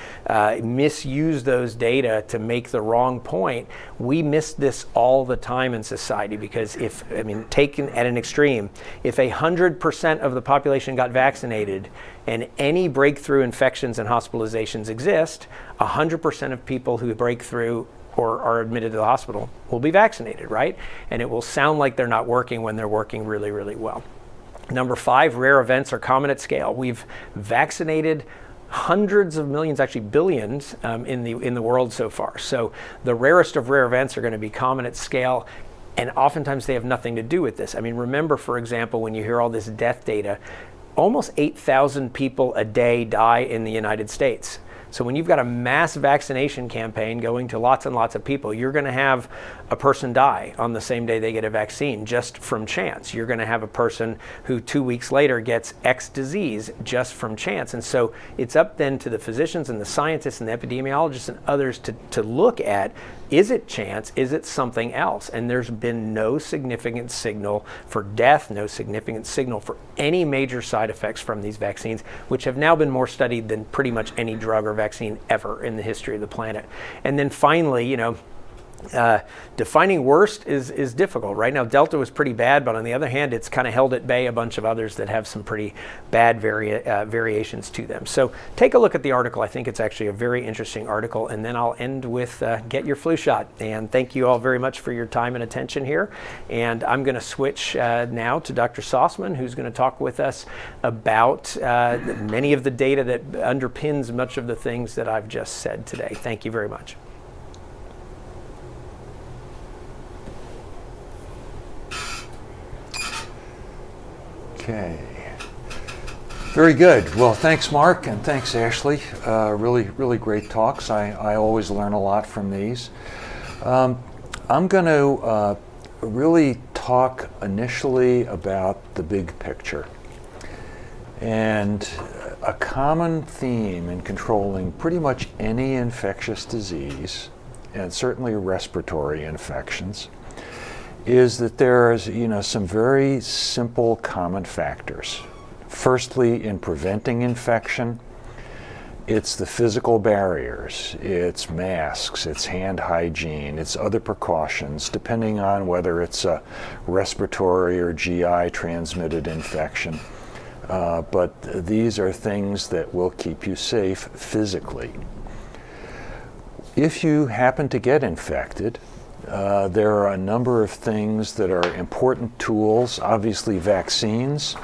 misuse those data to make the wrong point, we miss this all the time in society because taken at an extreme, if 100% of the population got vaccinated and any breakthrough infections and hospitalizations exist, 100% of people who break through or are admitted to the hospital will be vaccinated, right? And it will sound like they're not working when they're working really, really well. Number 5, rare events are common at scale. We've vaccinated hundreds of millions, actually billions, in the world so far. So the rarest of rare events are going to be common at scale, and oftentimes they have nothing to do with this. Remember, for example, when you hear all this death data, almost 8,000 people a day die in the United States. So when you've got a mass vaccination campaign going to lots and lots of people, you're going to have a person die on the same day they get a vaccine just from chance. You're going to have a person who 2 weeks later gets X disease just from chance. And so it's up then to the physicians and the scientists and the epidemiologists and others to look at, is it chance? Is it something else? And there's been no significant signal for death, no significant signal for any major side effects from these vaccines, which have now been more studied than pretty much any drug or vaccine ever in the history of the planet. And then finally, defining worst is difficult. Right now, Delta was pretty bad, but on the other hand, it's kind of held at bay a bunch of others that have some pretty bad variations to them. So take a look at the article. I think it's actually a very interesting article. And then I'll end with get your flu shot. And thank you all very much for your time and attention here. And I'm going to switch now to Dr. Sostman, who's going to talk with us about many of the data that underpins much of the things that I've just said today. Thank you very much. Okay. Very good. Well, thanks, Mark, and thanks, Ashley. Really great talks. I always learn a lot from these. I'm going to really talk initially about the big picture. And a common theme in controlling pretty much any infectious disease, and certainly respiratory infections, is that there's some very simple common factors. Firstly, in preventing infection, it's the physical barriers, it's masks, it's hand hygiene, it's other precautions, depending on whether it's a respiratory or GI transmitted infection. But these are things that will keep you safe physically. If you happen to get infected, there are a number of things that are important tools. Obviously, vaccines,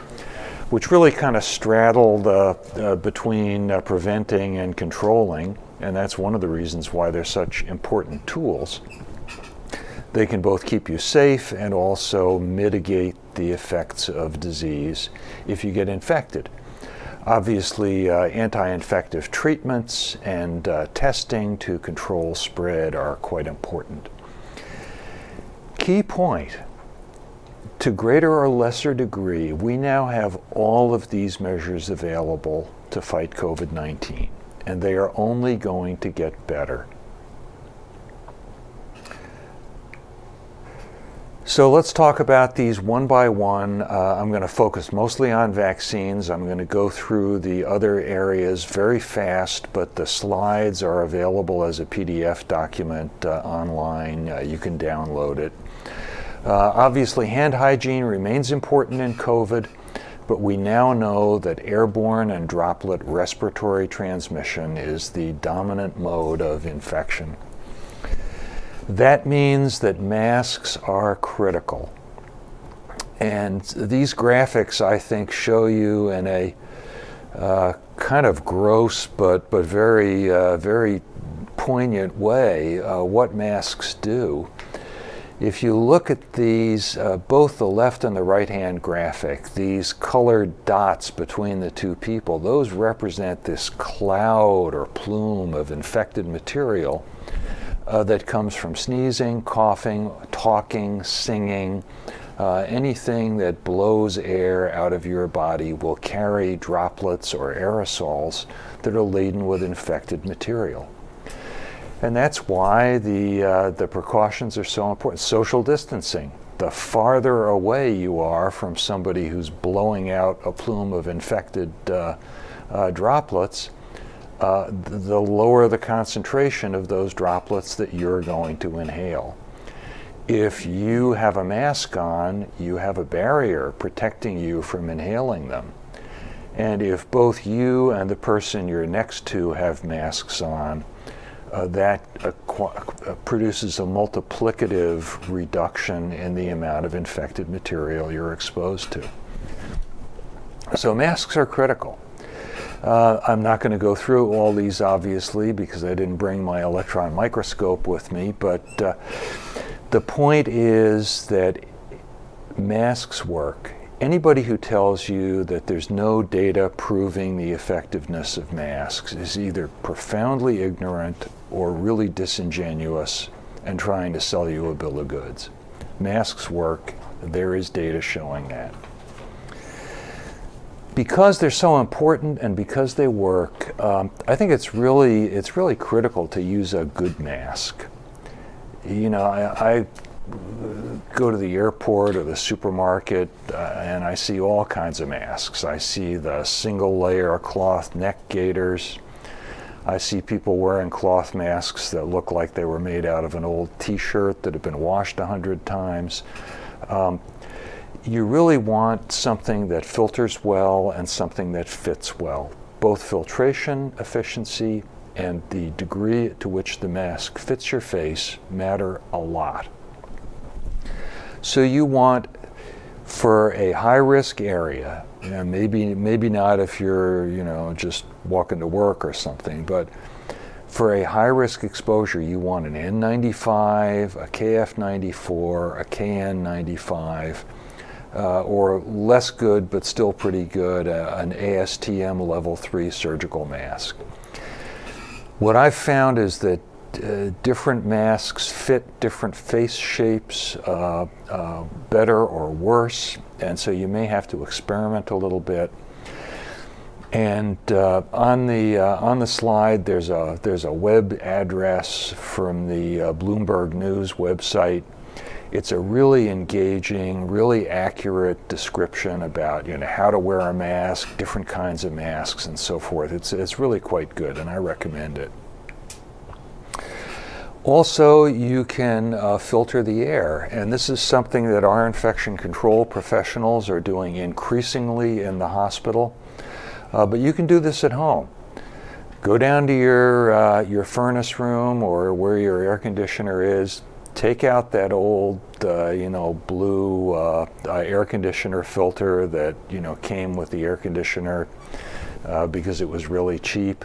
which really kind of straddle between preventing and controlling, and that's one of the reasons why they're such important tools. They can both keep you safe and also mitigate the effects of disease if you get infected. Obviously, anti-infective treatments and testing to control spread are quite important. Key point, to greater or lesser degree, we now have all of these measures available to fight COVID-19, and they are only going to get better. So let's talk about these one by one. I'm going to focus mostly on vaccines. I'm going to go through the other areas very fast, but the slides are available as a PDF document online. You can download it. Obviously, hand hygiene remains important in COVID, but we now know that airborne and droplet respiratory transmission is the dominant mode of infection. That means that masks are critical. And these graphics, I think, show you in a kind of gross but very poignant way what masks do. If you look at these, both the left and the right-hand graphic, these colored dots between the two people, those represent this cloud or plume of infected material that comes from sneezing, coughing, talking, singing. Anything that blows air out of your body will carry droplets or aerosols that are laden with infected material. And that's why the precautions are so important. Social distancing. The farther away you are from somebody who's blowing out a plume of infected droplets, the lower the concentration of those droplets that you're going to inhale. If you have a mask on, you have a barrier protecting you from inhaling them. And if both you and the person you're next to have masks on, that produces a multiplicative reduction in the amount of infected material you're exposed to. So masks are critical. I'm not going to go through all these, obviously, because I didn't bring my electron microscope with me, but the point is that masks work. Anybody who tells you that there's no data proving the effectiveness of masks is either profoundly ignorant or really disingenuous and trying to sell you a bill of goods. Masks work. There is data showing that. Because they're so important and because they work, I think it's really critical to use a good mask. You know, I go to the airport or the supermarket and I see all kinds of masks. I see the single layer cloth neck gaiters. I see people wearing cloth masks that look like they were made out of an old t-shirt that had been washed 100 times. You really want something that filters well and something that fits well. Both filtration efficiency and the degree to which the mask fits your face matter a lot. So you want, for a high-risk area, and maybe not if you're, you know, just walking to work or something, but for a high-risk exposure, you want an N95, a KF94, a KN95, or less good but still pretty good, an ASTM level 3 surgical mask. What I've found is that different masks fit different face shapes better or worse, and so you may have to experiment a little bit. And on the slide, there's a web address from the Bloomberg News website. It's a really engaging, really accurate description about, you know, how to wear a mask, different kinds of masks, and so forth. It's really quite good, and I recommend it. Also, you can filter the air, and this is something that our infection control professionals are doing increasingly in the hospital, but you can do this at home. Go down to your furnace room or where your air conditioner is. Take out that old, blue air conditioner filter that, you know, came with the air conditioner because it was really cheap.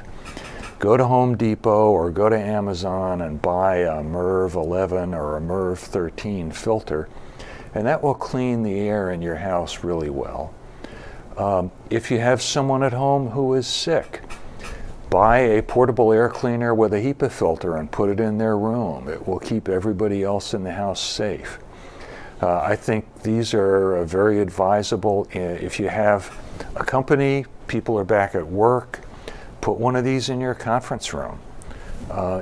Go to Home Depot or go to Amazon and buy a MERV 11 or a MERV 13 filter, and that will clean the air in your house really well. If you have someone at home who is sick, buy a portable air cleaner with a HEPA filter and put it in their room. It will keep everybody else in the house safe. I think these are very advisable. If you have a company, people are back at work, put one of these in your conference room.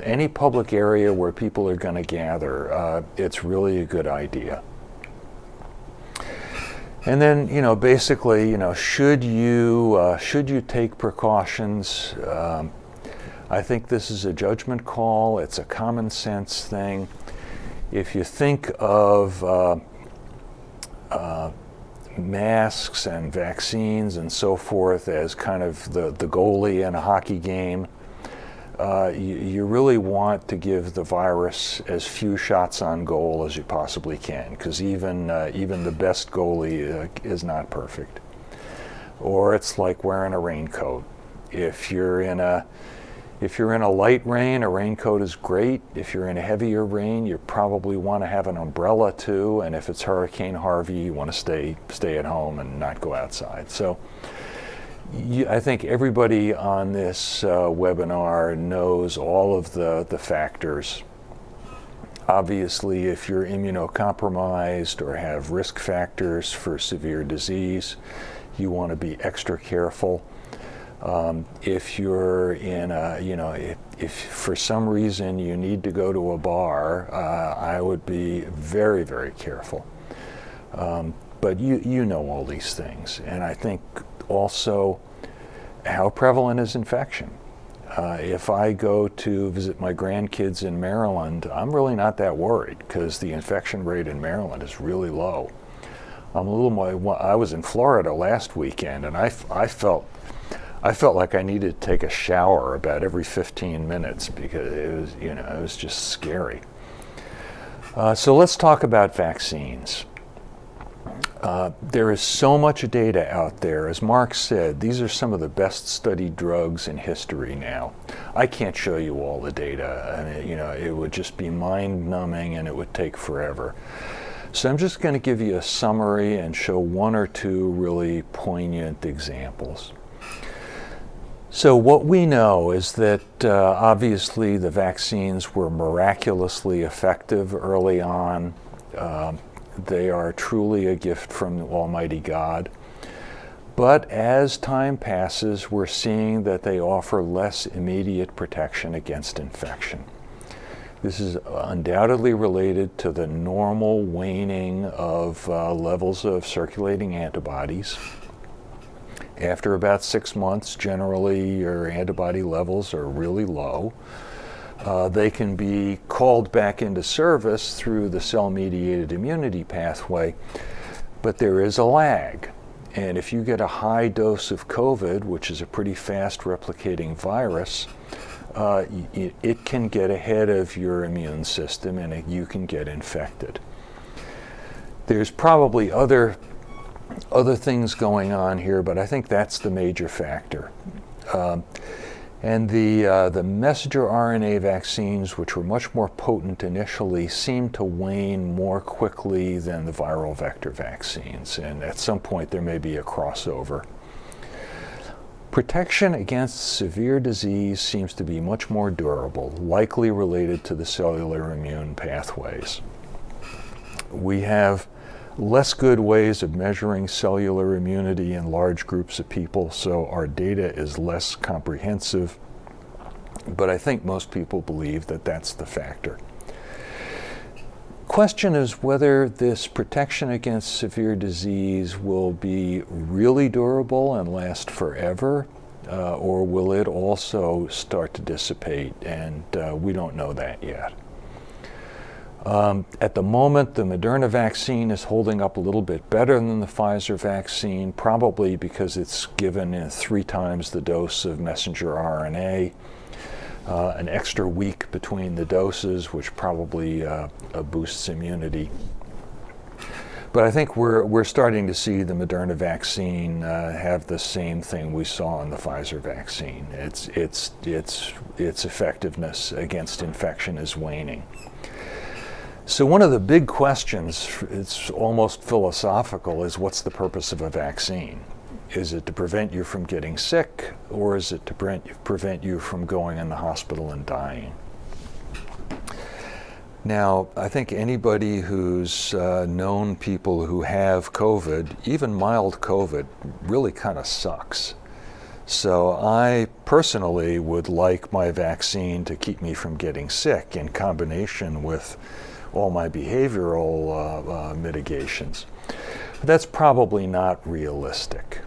Any public area where people are going to gather, it's really a good idea. And then, you know, basically, you know, should you take precautions? I think this is a judgment call. It's a common sense thing. If you think of masks and vaccines and so forth as kind of the goalie in a hockey game, you really want to give the virus as few shots on goal as you possibly can, because even the best goalie is not perfect. Or it's like wearing a raincoat. If you're in a light rain, a raincoat is great. If you're in a heavier rain, you probably want to have an umbrella too. And if it's Hurricane Harvey, you want to stay at home and not go outside. So I think everybody on this webinar knows all of the factors. Obviously, if you're immunocompromised or have risk factors for severe disease, you want to be extra careful. If you're in if for some reason you need to go to a bar, I would be very, very careful. But you know all these things, and I think also how prevalent is infection. If I go to visit my grandkids in Maryland, I'm really not that worried because the infection rate in Maryland is really low. I was in Florida last weekend, and I felt like I needed to take a shower about every 15 minutes because it was just scary. So let's talk about vaccines. There is so much data out there. As Mark said, these are some of the best studied drugs in history now. I can't show you all the data. I mean, it would just be mind-numbing and it would take forever. So I'm just going to give you a summary and show one or two really poignant examples. So what we know is that obviously the vaccines were miraculously effective early on. They are truly a gift from Almighty God. But as time passes, we're seeing that they offer less immediate protection against infection. This is undoubtedly related to the normal waning of levels of circulating antibodies. After about 6 months, generally your antibody levels are really low. They can be called back into service through the cell-mediated immunity pathway, but there is a lag. And if you get a high dose of COVID, which is a pretty fast replicating virus, it can get ahead of your immune system and you can get infected. There's probably other things going on here, but I think that's the major factor. And the messenger RNA vaccines, which were much more potent initially, seem to wane more quickly than the viral vector vaccines. And at some point there may be a crossover. Protection against severe disease seems to be much more durable, likely related to the cellular immune pathways. We have less good ways of measuring cellular immunity in large groups of people, so our data is less comprehensive, but I think most people believe that that's the factor. Question is whether this protection against severe disease will be really durable and last forever, or will it also start to dissipate, and we don't know that yet. At the moment, the Moderna vaccine is holding up a little bit better than the Pfizer vaccine, probably because it's given in 3 times the dose of messenger RNA, an extra week between the doses, which probably boosts immunity. But I think we're starting to see the Moderna vaccine have the same thing we saw in the Pfizer vaccine. Its effectiveness against infection is waning. So one of the big questions, it's almost philosophical, is what's the purpose of a vaccine? Is it to prevent you from getting sick, or is it to prevent you from going in the hospital and dying? Now, I think anybody who's known people who have COVID, even mild COVID, really kind of sucks. So I personally would like my vaccine to keep me from getting sick in combination with all my behavioral mitigations. But that's probably not realistic.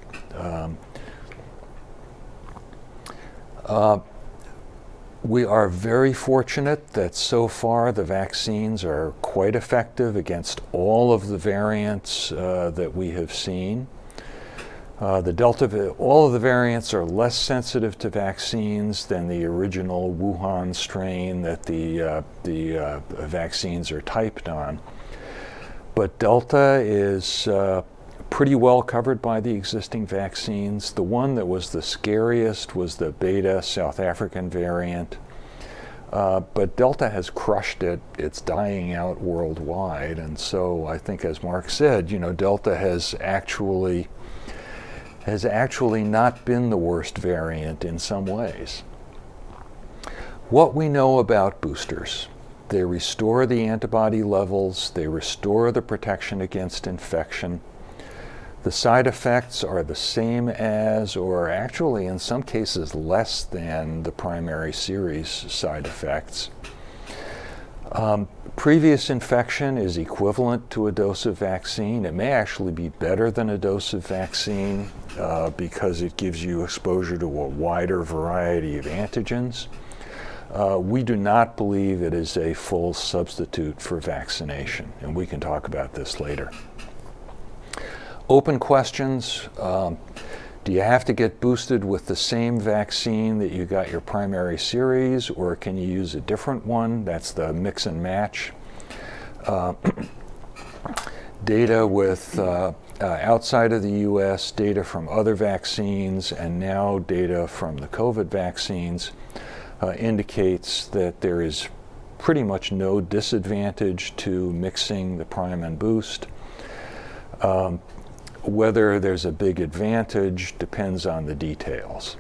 We are very fortunate that so far the vaccines are quite effective against all of the variants that we have seen. All of the variants are less sensitive to vaccines than the original Wuhan strain that the vaccines are typed on. But Delta is pretty well covered by the existing vaccines. The one that was the scariest was the Beta South African variant. But Delta has crushed it. It's dying out worldwide. And so I think, as Mark said, Delta has actually not been the worst variant in some ways. What we know about boosters: they restore the antibody levels, they restore the protection against infection. The side effects are the same as, or actually in some cases less than, the primary series side effects. Previous infection is equivalent to a dose of vaccine. It may actually be better than a dose of vaccine because it gives you exposure to a wider variety of antigens. We do not believe it is a full substitute for vaccination, and we can talk about this later. Open questions. Do you have to get boosted with the same vaccine that you got your primary series, or can you use a different one? That's the mix and match. Data with outside of the US, data from other vaccines, and now data from the COVID vaccines indicates that there is pretty much no disadvantage to mixing the prime and boost. Whether there's a big advantage depends on the details.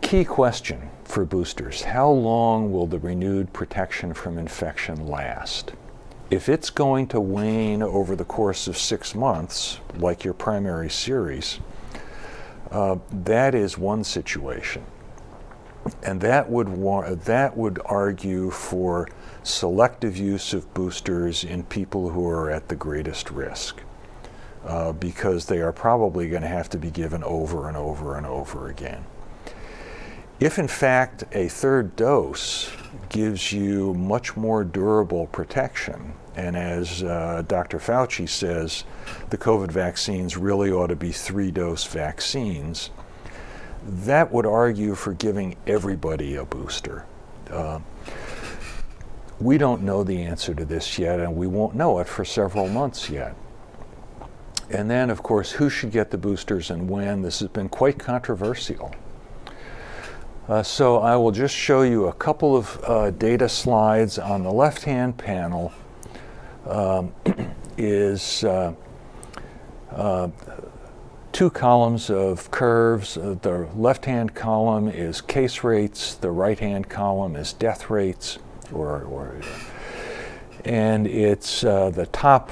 Key question for boosters: how long will the renewed protection from infection last? If it's going to wane over the course of 6 months, like your primary series, that is one situation. And that would argue for selective use of boosters in people who are at the greatest risk, because they are probably going to have to be given over and over and over again. If in fact a third dose gives you much more durable protection, and as Dr. Fauci says, the COVID vaccines really ought to be 3-dose vaccines, that would argue for giving everybody a booster. We don't know the answer to this yet, and we won't know it for several months yet. And then, of course, who should get the boosters and when? This has been quite controversial. So I will just show you a couple of data slides. On the left-hand panel is 2 columns of curves. The left-hand column is case rates, the right-hand column is death rates, and it's the top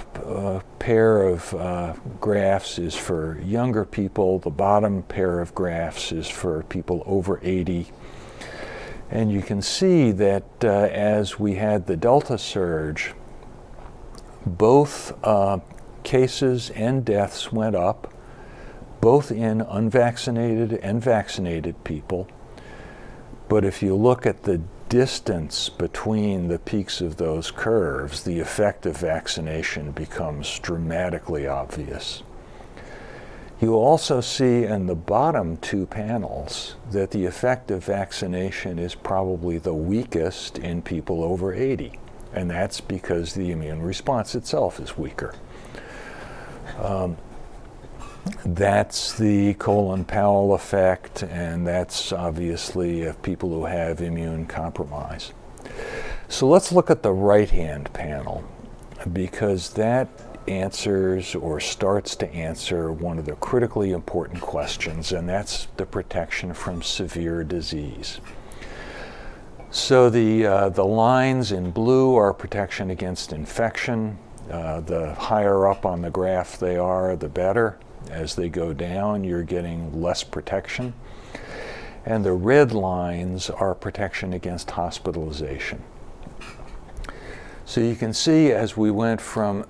pair of graphs is for younger people, the bottom pair of graphs is for people over 80. And you can see that as we had the Delta surge, both cases and deaths went up, both in unvaccinated and vaccinated people. But if you look at the distance between the peaks of those curves, the effect of vaccination becomes dramatically obvious. You also see in the bottom 2 panels that the effect of vaccination is probably the weakest in people over 80, and that's because the immune response itself is weaker. That's the Colin-Powell effect, and that's obviously of people who have immune compromise. So let's look at the right-hand panel, because that answers or starts to answer one of the critically important questions, and that's the protection from severe disease. So the lines in blue are protection against infection. The higher up on the graph they are, the better. As they go down, you're getting less protection. And the red lines are protection against hospitalization. So you can see as we went from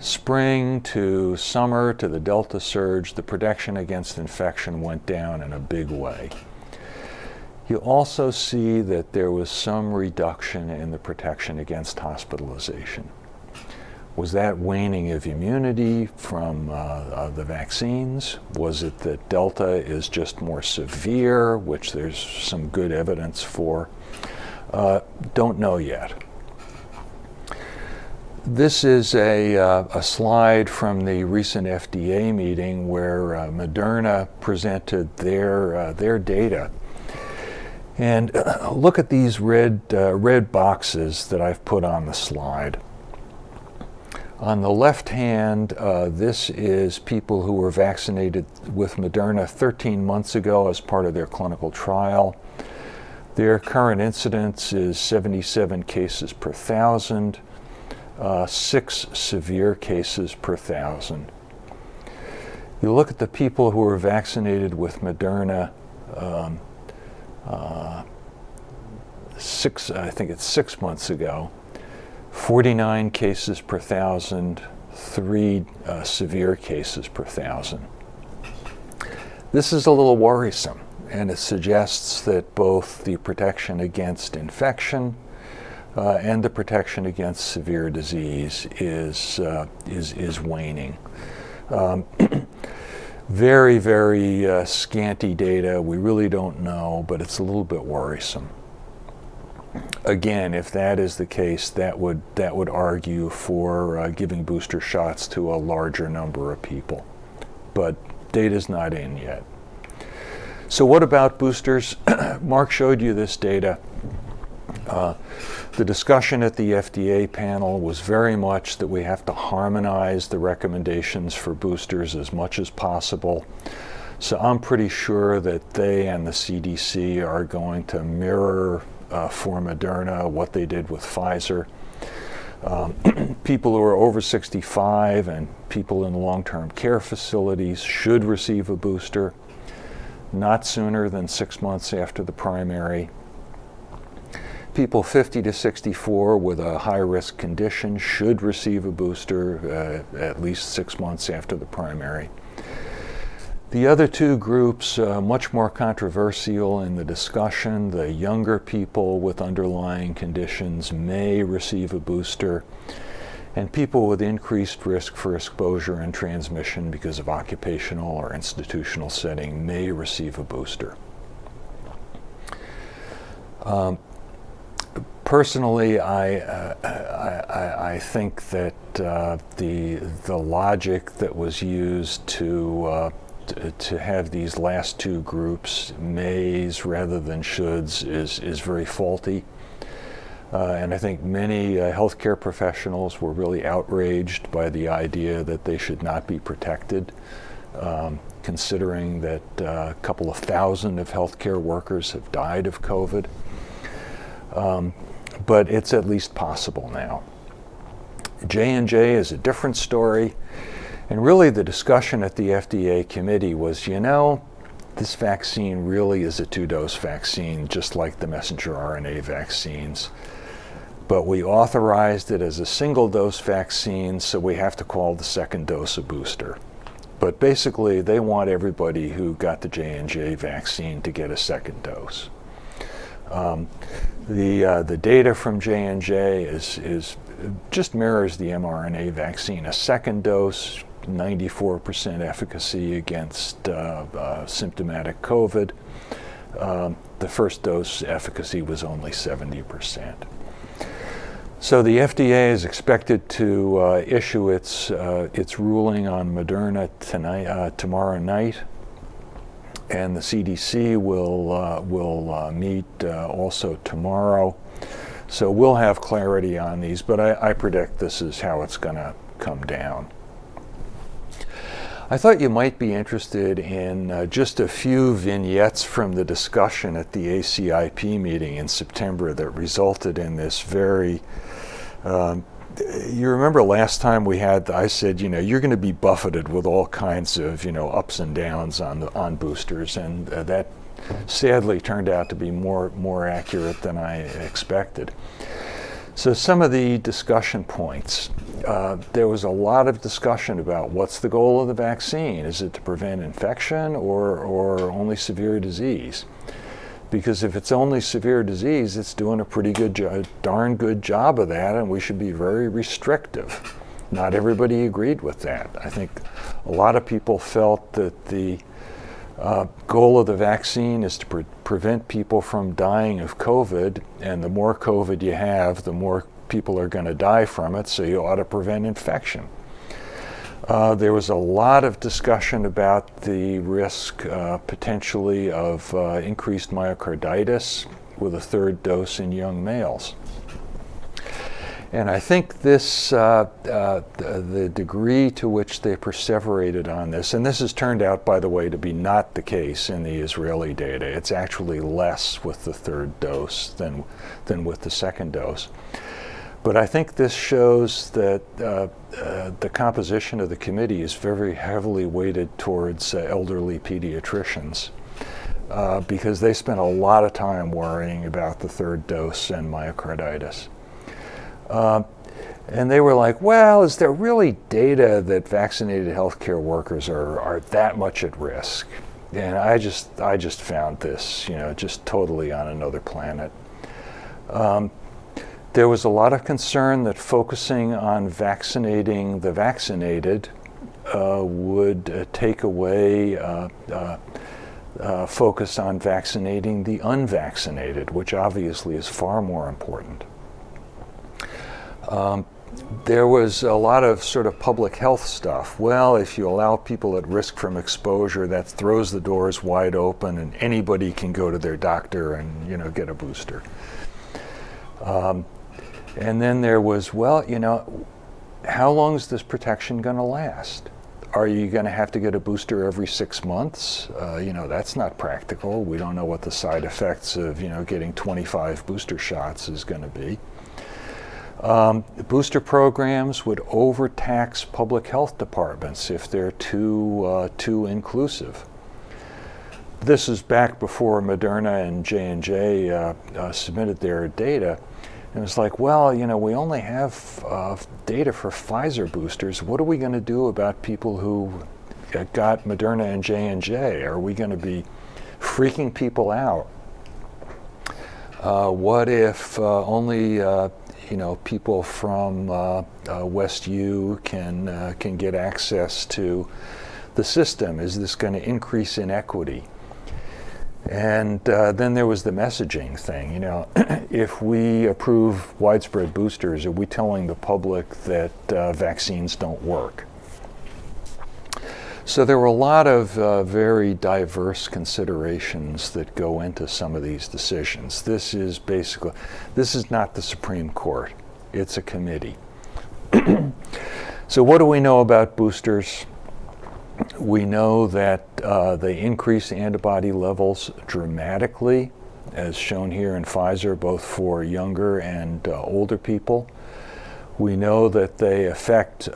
spring to summer to the Delta surge, the protection against infection went down in a big way. You also see that there was some reduction in the protection against hospitalization. Was that waning of immunity from the vaccines? Was it that Delta is just more severe, which there's some good evidence for? Don't know yet. This is a slide from the recent FDA meeting where Moderna presented their data. And look at these red boxes that I've put on the slide. On the left hand, this is people who were vaccinated with Moderna 13 months ago as part of their clinical trial. Their current incidence is 77 cases per 1,000, 6 severe cases per 1,000. You look at the people who were vaccinated with Moderna I think it's 6 months ago, 49 cases per 1,000, 3 severe cases per 1,000. This is a little worrisome, and it suggests that both the protection against infection and the protection against severe disease is waning. Very, very scanty data. We really don't know, but it's a little bit worrisome. Again, if that is the case, that would argue for giving booster shots to a larger number of people. But data's not in yet. So what about boosters? Mark showed you this data. The discussion at the FDA panel was very much that we have to harmonize the recommendations for boosters as much as possible. So I'm pretty sure that they and the CDC are going to mirror for Moderna what they did with Pfizer. People who are over 65 and people in long-term care facilities should receive a booster, not sooner than 6 months after the primary. People 50 to 64 with a high-risk condition should receive a booster at least 6 months after the primary. The other two groups, much more controversial in the discussion. The younger people with underlying conditions may receive a booster, and people with increased risk for exposure and transmission because of occupational or institutional setting may receive a booster. Personally, I think that the logic that was used to have these last two groups, mays rather than shoulds, is very faulty. And I think many healthcare professionals were really outraged by the idea that they should not be protected, considering that a couple of thousand of healthcare workers have died of COVID. But it's at least possible now. J&J is a different story. And really the discussion at the FDA committee was, this vaccine really is a two-dose vaccine, just like the messenger RNA vaccines. But we authorized it as a single-dose vaccine, so we have to call the second dose a booster. But basically, they want everybody who got the J&J vaccine to get a second dose. The data from J&J is just mirrors the mRNA vaccine. A second dose, 94% efficacy against symptomatic COVID. The first dose efficacy was only 70%. So the FDA is expected to issue its ruling on Moderna tomorrow night, and the CDC will meet also tomorrow. So we'll have clarity on these, but I predict this is how it's going to come down. I thought you might be interested in just a few vignettes from the discussion at the ACIP meeting in September that resulted in this very, you remember last time I said, you're going to be buffeted with all kinds of, ups and downs on boosters, and that sadly turned out to be more accurate than I expected. So some of the discussion points. There was a lot of discussion about what's the goal of the vaccine. Is it to prevent infection or only severe disease? Because if it's only severe disease, it's doing a pretty darn good job of that, and we should be very restrictive. Not everybody agreed with that. I think a lot of people felt that the goal of the vaccine is to prevent people from dying of COVID, and the more COVID you have, the more people are going to die from it, so you ought to prevent infection. There was a lot of discussion about the risk potentially of increased myocarditis with a third dose in young males. And I think this, the degree to which they perseverated on this, and this has turned out, by the way, to be not the case in the Israeli data. It's actually less with the third dose than with the second dose. But I think this shows that the composition of the committee is very heavily weighted towards elderly pediatricians because they spent a lot of time worrying about the third dose and myocarditis. And they were like, well, is there really data that vaccinated healthcare workers are that much at risk? And I just found this, just totally on another planet. There was a lot of concern that focusing on vaccinating the vaccinated would take away focus on vaccinating the unvaccinated, which obviously is far more important. There was a lot of sort of public health stuff. Well, if you allow people at risk from exposure, that throws the doors wide open and anybody can go to their doctor and, get a booster. And then there was, well, how long is this protection going to last? Are you going to have to get a booster every 6 months? That's not practical. We don't know what the side effects of, getting 25 booster shots is going to be. Booster programs would overtax public health departments if they're too inclusive. This is back before Moderna and J&J submitted their data. And it's like, well, we only have data for Pfizer boosters. What are we going to do about people who got Moderna and J&J? Are we going to be freaking people out? What if only people from West U can get access to the system? Is this going to increase inequity? And then there was the messaging thing. If we approve widespread boosters, are we telling the public that vaccines don't work? So there were a lot of very diverse considerations that go into some of these decisions. This is not the Supreme Court. It's a committee. So what do we know about boosters? We know that they increase antibody levels dramatically, as shown here in Pfizer, both for younger and older people. We know that they affect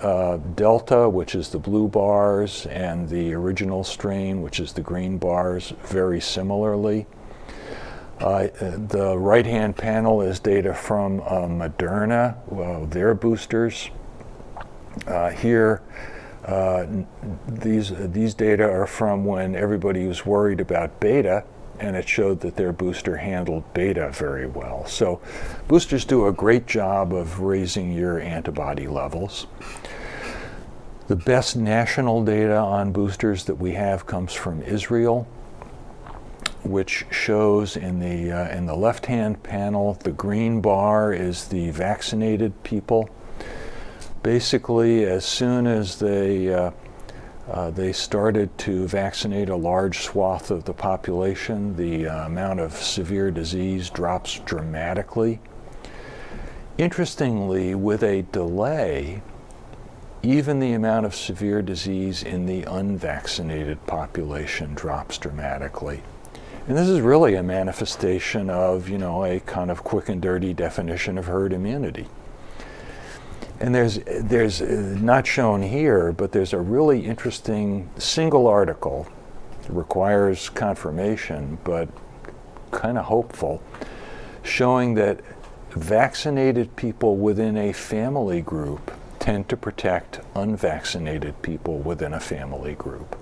Delta, which is the blue bars, and the original strain, which is the green bars, very similarly. The right-hand panel is data from Moderna, their boosters. Here, these data are from when everybody was worried about beta, and it showed that their booster handled beta very well. So boosters do a great job of raising your antibody levels. The best national data on boosters that we have comes from Israel, which shows in the left-hand panel, the green bar is the vaccinated people. Basically, as soon as they started to vaccinate a large swath of the population, the amount of severe disease drops dramatically. Interestingly, with a delay, even the amount of severe disease in the unvaccinated population drops dramatically. And this is really a manifestation of, a kind of quick and dirty definition of herd immunity. And there's not shown here, but there's a really interesting single article, requires confirmation, but kind of hopeful, showing that vaccinated people within a family group tend to protect unvaccinated people within a family group.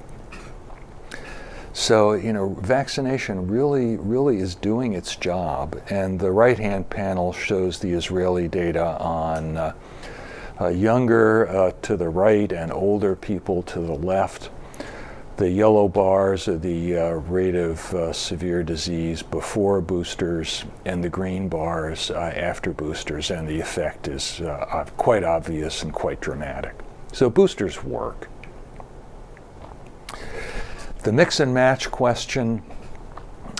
So, vaccination really is doing its job. And the right-hand panel shows the Israeli data on younger to the right and older people to the left. The yellow bars are the rate of severe disease before boosters, and the green bars after boosters, and the effect is quite obvious and quite dramatic. So boosters work. The mix and match question,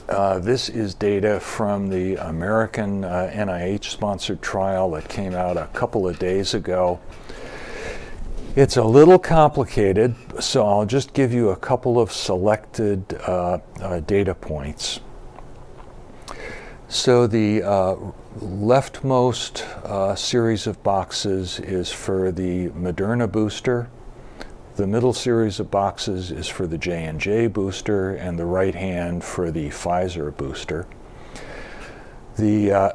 this is data from the American NIH-sponsored trial that came out a couple of days ago. It's a little complicated, so I'll just give you a couple of selected data points. So the leftmost series of boxes is for the Moderna booster. The middle series of boxes is for the J&J booster, and the right hand for the Pfizer booster. The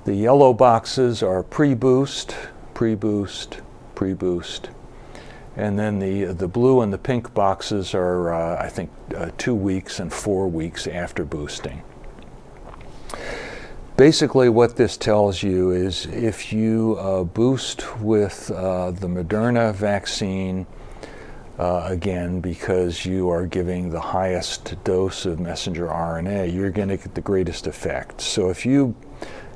yellow boxes are pre-boost, pre-boost, pre-boost. And then the blue and the pink boxes are, I think, 2 weeks and 4 weeks after boosting. Basically, what this tells you is if you boost with the Moderna vaccine, again, because you are giving the highest dose of messenger RNA, you're going to get the greatest effect. So if you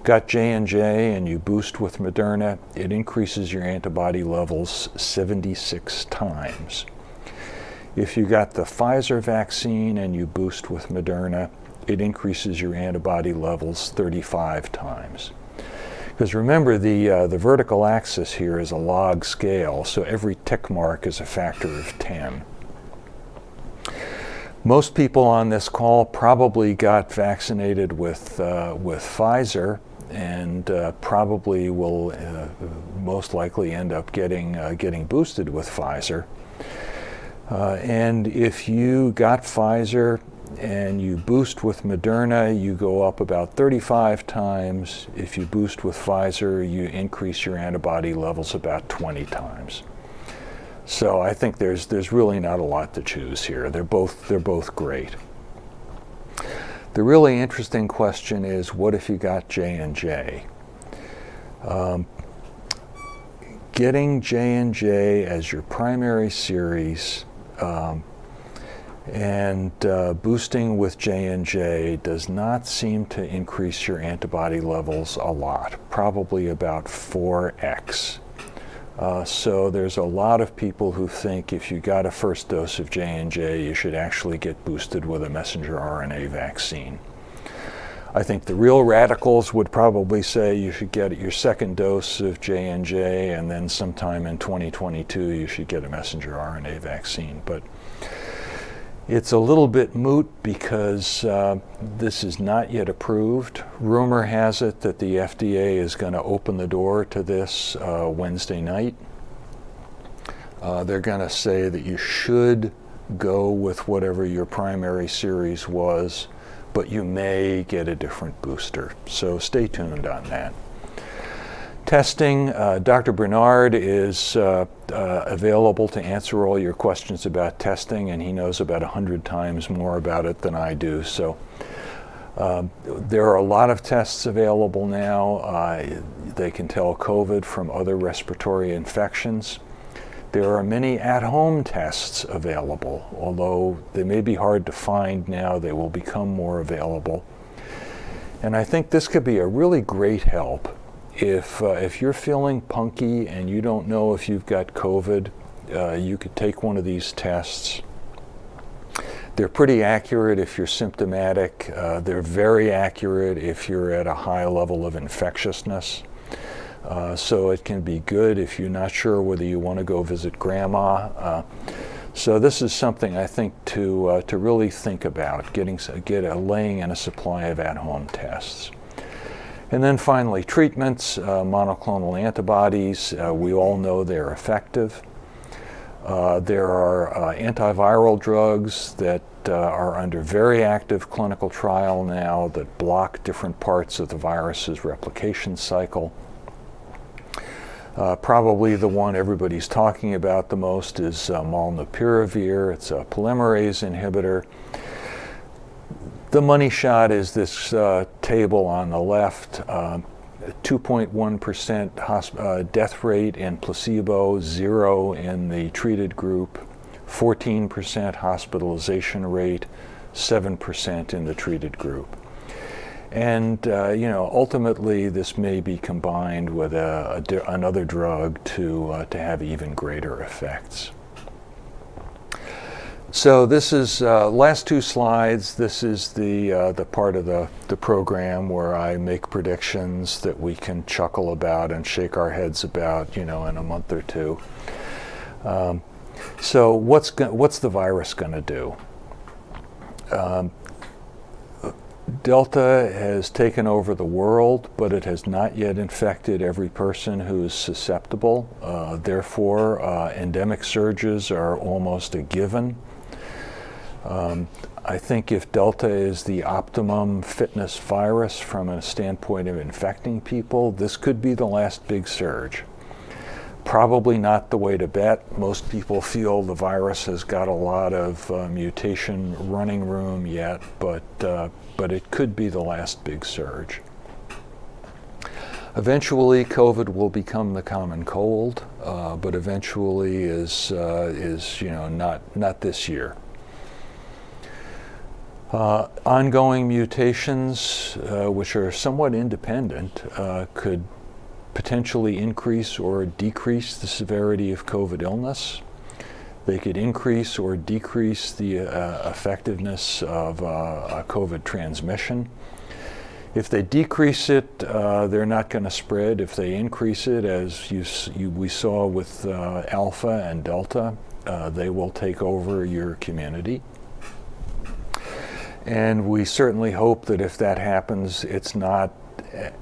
got J&J and you boost with Moderna, it increases your antibody levels 76 times. If you got the Pfizer vaccine and you boost with Moderna, it increases your antibody levels 35 times. Because remember, the vertical axis here is a log scale, so every tick mark is a factor of 10. Most people on this call probably got vaccinated with Pfizer, and probably will most likely end up getting boosted with Pfizer. And if you got Pfizer and you boost with Moderna, you go up about 35 times. If you boost with Pfizer, you increase your antibody levels about 20 times. So I think there's really not a lot to choose here. They're both great. The really interesting question is, what if you got J&J? Getting J&J as your primary series and boosting with J&J does not seem to increase your antibody levels a lot, probably about 4x. So there's a lot of people who think if you got a first dose of J&J, you should actually get boosted with a messenger RNA vaccine. I think the real radicals would probably say you should get your second dose of J&J, and then sometime in 2022 you should get a messenger RNA vaccine. But it's a little bit moot because this is not yet approved. Rumor has it that the FDA is going to open the door to this Wednesday night. They're going to say that you should go with whatever your primary series was, but you may get a different booster. So stay tuned on that. Testing, Dr. Bernard is available to answer all your questions about testing, and he knows about 100 times more about it than I do. So there are a lot of tests available now. They can tell COVID from other respiratory infections. There are many at-home tests available, although they may be hard to find now. They will become more available. And I think this could be a really great help. If you're feeling punky and you don't know if you've got COVID, you could take one of these tests. They're pretty accurate if you're symptomatic. They're very accurate if you're at a high level of infectiousness. So it can be good if you're not sure whether you want to go visit grandma. So this is something I think to really think about, laying in a supply of at-home tests. And then finally, treatments, monoclonal antibodies. We all know they're effective. There are antiviral drugs that are under very active clinical trial now that block different parts of the virus's replication cycle. Probably the one everybody's talking about the most is molnupiravir. It's a polymerase inhibitor. The money shot is this table on the left. 2.1% death rate in placebo, 0 in the treated group, 14% hospitalization rate, 7% in the treated group. And ultimately this may be combined with another drug to have even greater effects. So this is last two slides. This is the part of the program where I make predictions that we can chuckle about and shake our heads about, in a month or two. So what's the virus going to do? Delta has taken over the world, but it has not yet infected every person who is susceptible. Therefore, endemic surges are almost a given. I think if Delta is the optimum fitness virus from a standpoint of infecting people, this could be the last big surge. Probably not the way to bet. Most people feel the virus has got a lot of mutation running room yet, but it could be the last big surge. Eventually, COVID will become the common cold, but eventually is not this year. Ongoing mutations, which are somewhat independent, could potentially increase or decrease the severity of COVID illness. They could increase or decrease the effectiveness of COVID transmission. If they decrease it, they're not going to spread. If they increase it, as we saw with Alpha and Delta, they will take over your community. And we certainly hope that if that happens, it's not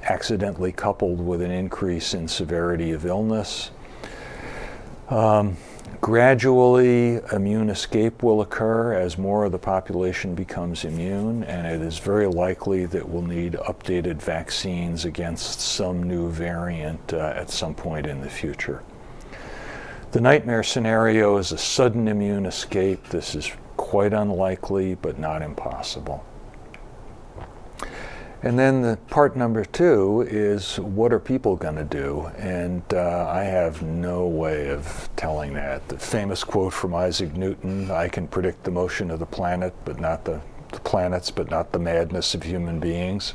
accidentally coupled with an increase in severity of illness. Gradually, immune escape will occur as more of the population becomes immune, and it is very likely that we'll need updated vaccines against some new variant at some point in the future. The nightmare scenario is a sudden immune escape. This is quite unlikely, but not impossible. And then the part number two is, what are people going to do? And I have no way of telling that. The famous quote from Isaac Newton, I can predict the motion of the planet, but not the planets, but not the madness of human beings.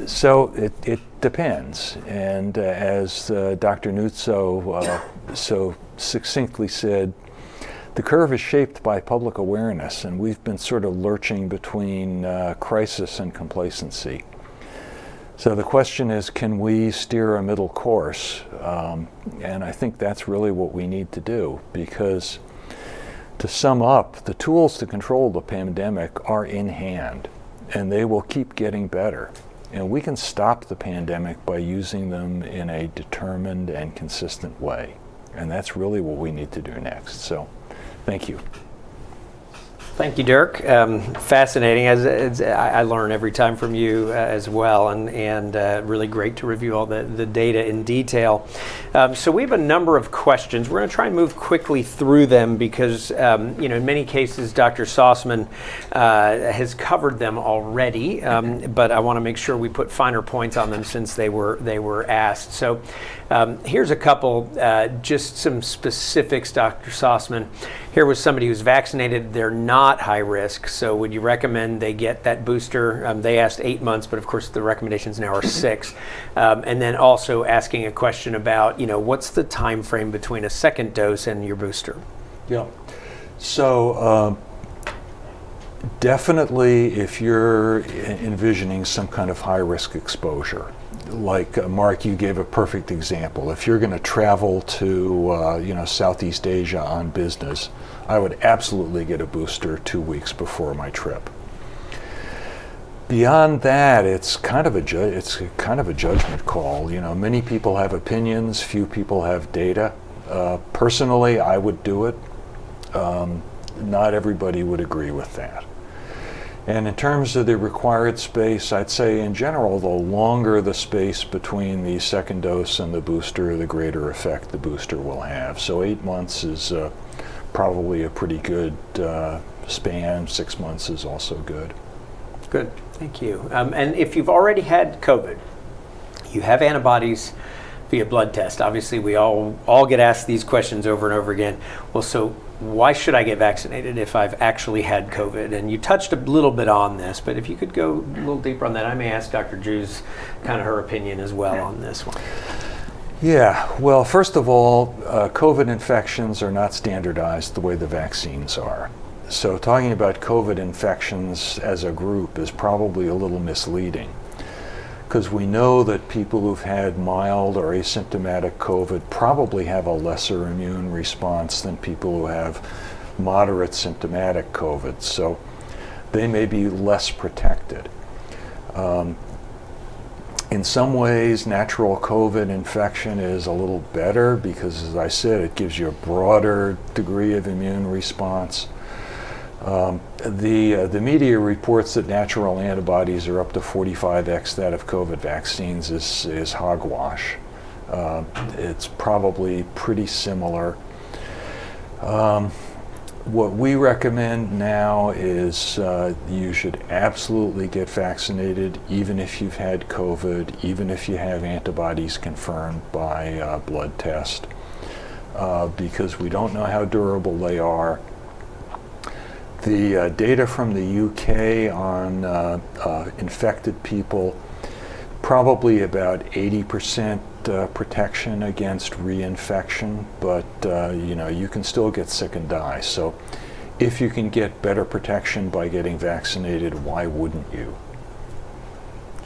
So it depends. And as Dr. Nuzzo so succinctly said, the curve is shaped by public awareness, and we've been sort of lurching between crisis and complacency. So the question is, can we steer a middle course? And I think that's really what we need to do, because to sum up, the tools to control the pandemic are in hand, and they will keep getting better. And we can stop the pandemic by using them in a determined and consistent way. And that's really what we need to do next. So, thank you. Thank you, Dirk. Fascinating. As I learn every time from you as well, and really great to review all the data in detail. So we have a number of questions. We're going to try and move quickly through them because, in many cases, Dr. Sostman has covered them already, but I want to make sure we put finer points on them since they were asked. So here's a couple, just some specifics, Dr. Sostman. Here was somebody who's vaccinated. They're not high risk, so would you recommend they get that booster? They asked 8 months, but of course the recommendations now are 6. And then also asking a question about, what's the time frame between a second dose and your booster? Yeah. So definitely if you're envisioning some kind of high risk exposure, like Mark, you gave a perfect example. If you're going to travel to Southeast Asia on business, I would absolutely get a booster 2 weeks before my trip. Beyond that, it's kind of a judgment call. Many people have opinions, few people have data. Personally, I would do it. Not everybody would agree with that. And in terms of the required space, I'd say in general, the longer the space between the second dose and the booster, the greater effect the booster will have. So 8 months is probably a pretty good span. 6 months is also good. Good, thank you. And if you've already had COVID, you have antibodies via blood test. Obviously, we all get asked these questions over and over again. Well, so why should I get vaccinated if I've actually had COVID? And you touched a little bit on this, but if you could go a little deeper on that, I may ask Dr. Jews kind of her opinion as well on this one. Yeah, well, first of all, COVID infections are not standardized the way the vaccines are. So talking about COVID infections as a group is probably a little misleading, because we know that people who've had mild or asymptomatic COVID probably have a lesser immune response than people who have moderate symptomatic COVID, so they may be less protected. In some ways, natural COVID infection is a little better because, as I said, it gives you a broader degree of immune response. The media reports that natural antibodies are up to 45x that of COVID vaccines is hogwash. It's probably pretty similar. What we recommend now is you should absolutely get vaccinated, even if you've had COVID, even if you have antibodies confirmed by blood test, because we don't know how durable they are. The data from the UK on infected people probably about 80% protection against reinfection, but you can still get sick and die. So if you can get better protection by getting vaccinated, why wouldn't you?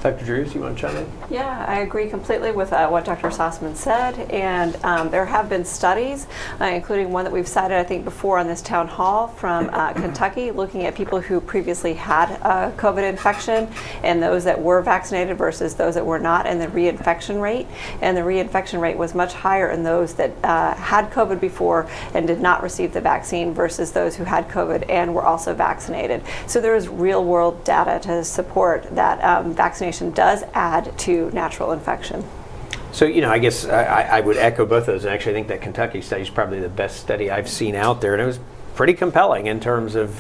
Dr. Drews, you want to chime in? Yeah, I agree completely with what Dr. Sostman said, and there have been studies, including one that we've cited, I think, before on this town hall from Kentucky, looking at people who previously had a COVID infection and those that were vaccinated versus those that were not, and the reinfection rate. And the reinfection rate was much higher in those that had COVID before and did not receive the vaccine versus those who had COVID and were also vaccinated. So there is real-world data to support that vaccination does add to natural infection. So, I guess I would echo both those. Actually, I think that Kentucky study is probably the best study I've seen out there, and it was pretty compelling in terms of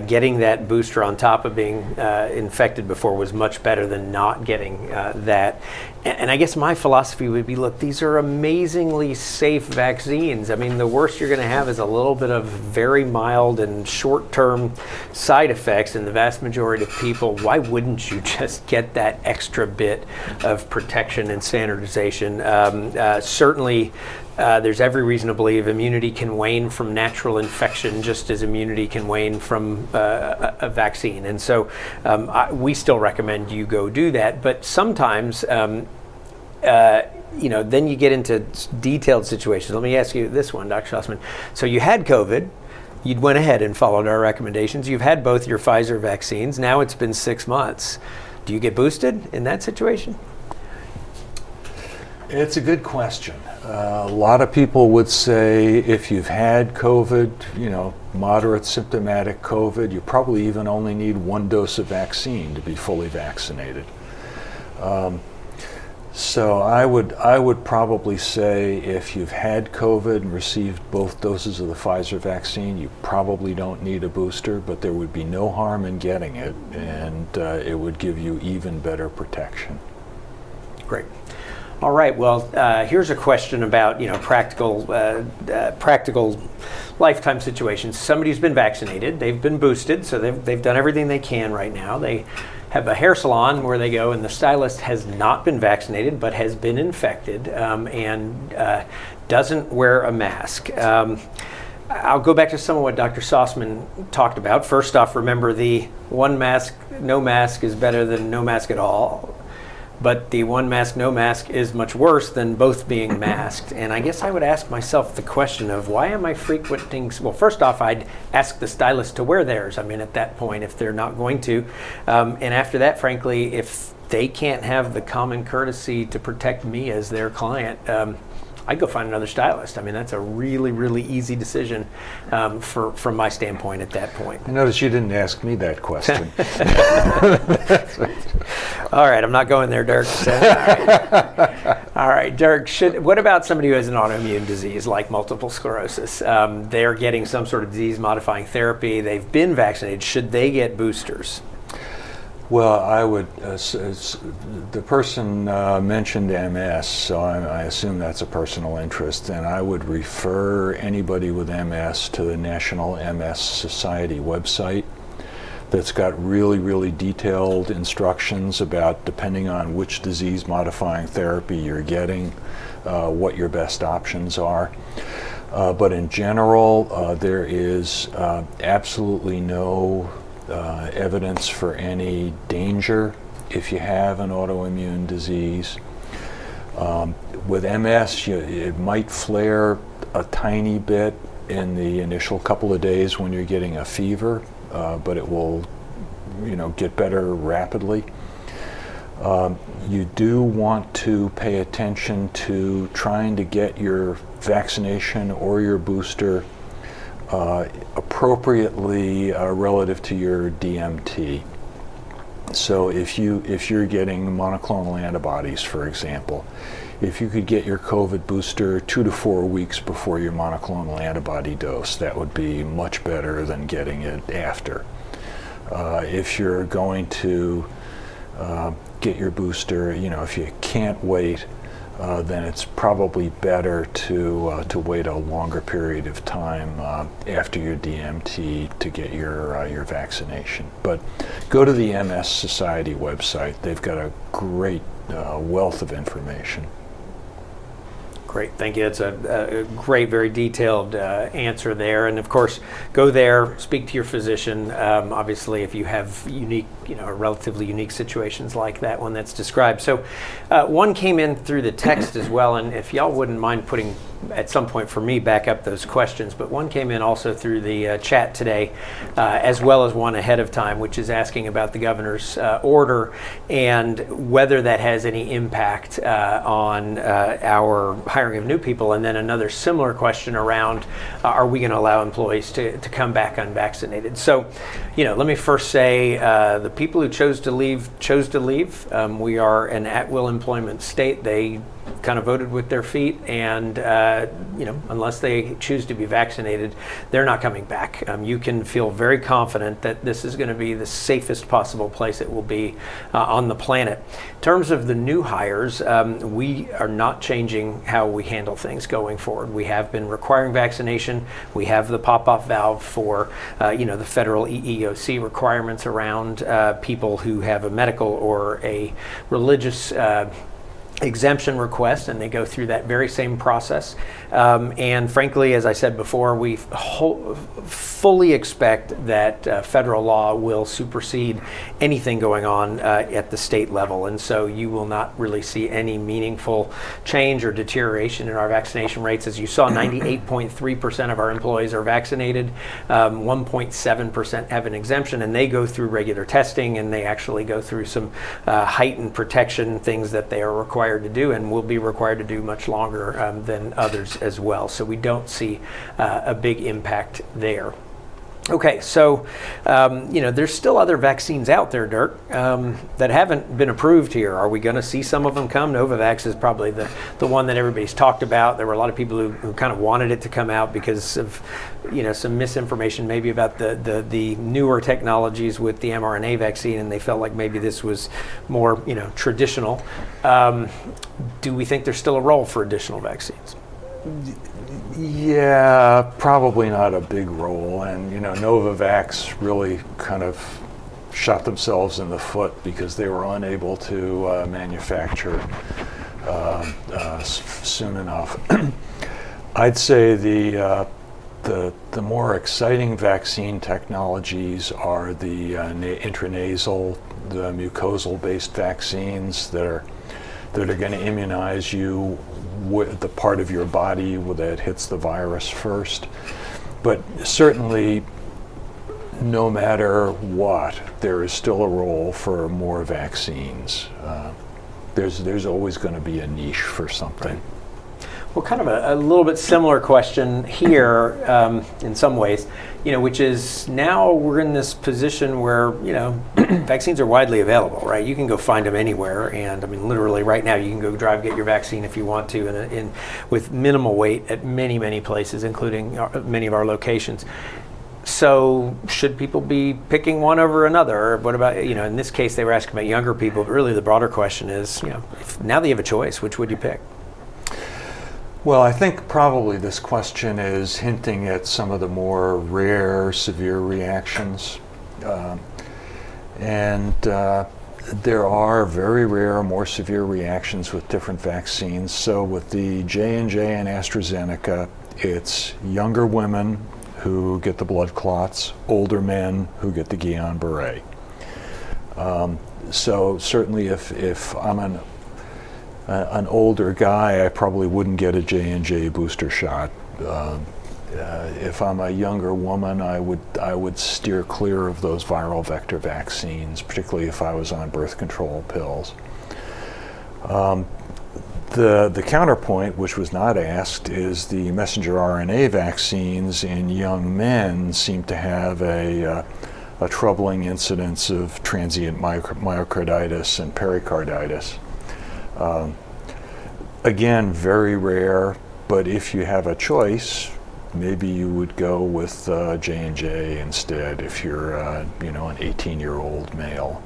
getting that booster on top of being infected before was much better than not getting that. And I guess my philosophy would be, look, these are amazingly safe vaccines. I mean, the worst you're going to have is a little bit of very mild and short-term side effects in the vast majority of people. Why wouldn't you just get that extra bit of protection and standardization? Certainly, there's every reason to believe immunity can wane from natural infection just as immunity can wane from a vaccine. And so we still recommend you go do that. But sometimes, then you get into detailed situations. Let me ask you this one, Dr. Sostman. So you had COVID. You went ahead and followed our recommendations. You've had both your Pfizer vaccines. Now it's been 6 months. Do you get boosted in that situation? It's a good question. A lot of people would say if you've had COVID, moderate symptomatic COVID, you probably even only need 1 dose of vaccine to be fully vaccinated. So I would probably say if you've had COVID and received both doses of the Pfizer vaccine, you probably don't need a booster, but there would be no harm in getting it, and it would give you even better protection. Great. All right. Well, here's a question about practical lifetime situations. Somebody's been vaccinated, they've been boosted, so they've done everything they can right now. They have a hair salon where they go, and the stylist has not been vaccinated but has been infected and doesn't wear a mask. I'll go back to some of what Dr. Sostman talked about. First off, remember the one mask, no mask is better than no mask at all. But the one mask, no mask is much worse than both being masked. And I guess I would ask myself the question of why am I frequenting, well, first off, I'd ask the stylist to wear theirs. I mean, at that point, if they're not going to. And after that, frankly, if they can't have the common courtesy to protect me as their client, I'd go find another stylist. I mean, that's a really, really easy decision from my standpoint at that point. I notice you didn't ask me that question. All right, I'm not going there, Dirk. So, all right, Dirk, what about somebody who has an autoimmune disease like multiple sclerosis? They're getting some sort of disease-modifying therapy. They've been vaccinated. Should they get boosters? Well, I would, the person mentioned MS, so I assume that's a personal interest, and I would refer anybody with MS to the National MS Society website that's got really, really detailed instructions about, depending on which disease-modifying therapy you're getting, what your best options are. But in general, there is absolutely no evidence for any danger if you have an autoimmune disease. With MS, it might flare a tiny bit in the initial couple of days when you're getting a fever, but it will, get better rapidly. You do want to pay attention to trying to get your vaccination or your booster appropriately relative to your DMT. So if you're getting monoclonal antibodies, for example, if you could get your COVID booster 2 to 4 weeks before your monoclonal antibody dose, that would be much better than getting it after. If you're going to get your booster, if you can't wait, then it's probably better to wait a longer period of time after your DMT to get your vaccination. But go to the MS Society website. They've got a great wealth of information. Great, thank you. It's a great, very detailed answer there. And of course, go there, speak to your physician. Obviously, if you have unique, relatively unique situations like that one that's described. So one came in through the text as well, and if y'all wouldn't mind putting at some point for me back up those questions, but one came in also through the chat today, as well as one ahead of time, which is asking about the governor's order and whether that has any impact on our hiring of new people. And then another similar question around, are we going to allow employees to come back unvaccinated? So, let me first say the people who chose to leave. We are an at-will employment state. They kind of voted with their feet, and unless they choose to be vaccinated, they're not coming back. You can feel very confident that this is going to be the safest possible place it will be on the planet. In terms of the new hires, we are not changing how we handle things going forward. We have been requiring vaccination. We have the pop-off valve for the federal EEOC requirements around people who have a medical or a religious exemption request, and they go through that very same process. And frankly, as I said before, we fully expect that federal law will supersede anything going on at the state level. And so you will not really see any meaningful change or deterioration in our vaccination rates. As you saw, 98.3% of our employees are vaccinated, 1.7% have an exemption, and they go through regular testing, and they actually go through some heightened protection things that they are required to do and will be required to do much longer than others as well. So we don't see a big impact there. Okay, so there's still other vaccines out there, Dirk, that haven't been approved here. Are we going to see some of them come? Novavax is probably the one that everybody's talked about. There were a lot of people who kind of wanted it to come out because of some misinformation maybe about the newer technologies with the mRNA vaccine, and they felt like maybe this was more traditional. Do we think there's still a role for additional vaccines? Yeah, probably not a big role. And, Novavax really kind of shot themselves in the foot because they were unable to manufacture soon enough. I'd say the more exciting vaccine technologies are the intranasal, the mucosal-based vaccines that are going to immunize you with the part of your body that hits the virus first. But certainly, no matter what, there is still a role for more vaccines. There's always going to be a niche for something. Right. Well, kind of a little bit similar question here in some ways, which is now we're in this position where, vaccines are widely available, right? You can go find them anywhere. And I mean, literally right now, you can go get your vaccine if you want to with minimal wait at many, many places, including many of our locations. So should people be picking one over another? Or what about, in this case, they were asking about younger people, but really the broader question is, if now that you have a choice, which would you pick? Well, I think probably this question is hinting at some of the more rare, severe reactions. There are very rare, more severe reactions with different vaccines. So with the J&J and AstraZeneca, it's younger women who get the blood clots, older men who get the Guillain-Barré. So certainly if I'm an older guy, I probably wouldn't get a J&J booster shot. If I'm a younger woman, I would steer clear of those viral vector vaccines, particularly if I was on birth control pills. The counterpoint, which was not asked, is the messenger RNA vaccines in young men seem to have a troubling incidence of transient myocarditis and pericarditis. Again, very rare, but if you have a choice, maybe you would go with J&J instead if you're, an 18-year-old male.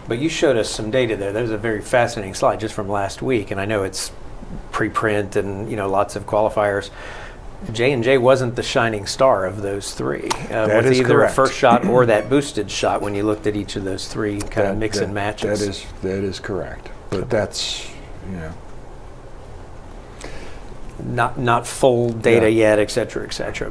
But you showed us some data there. That was a very fascinating slide just from last week, and I know it's preprint and lots of qualifiers. J&J wasn't the shining star of those three. That with is either correct. a first shot or that boosted shot when you looked at each of those three kind of mix and matches. That is correct. But that's, not full data yet, et cetera, et cetera.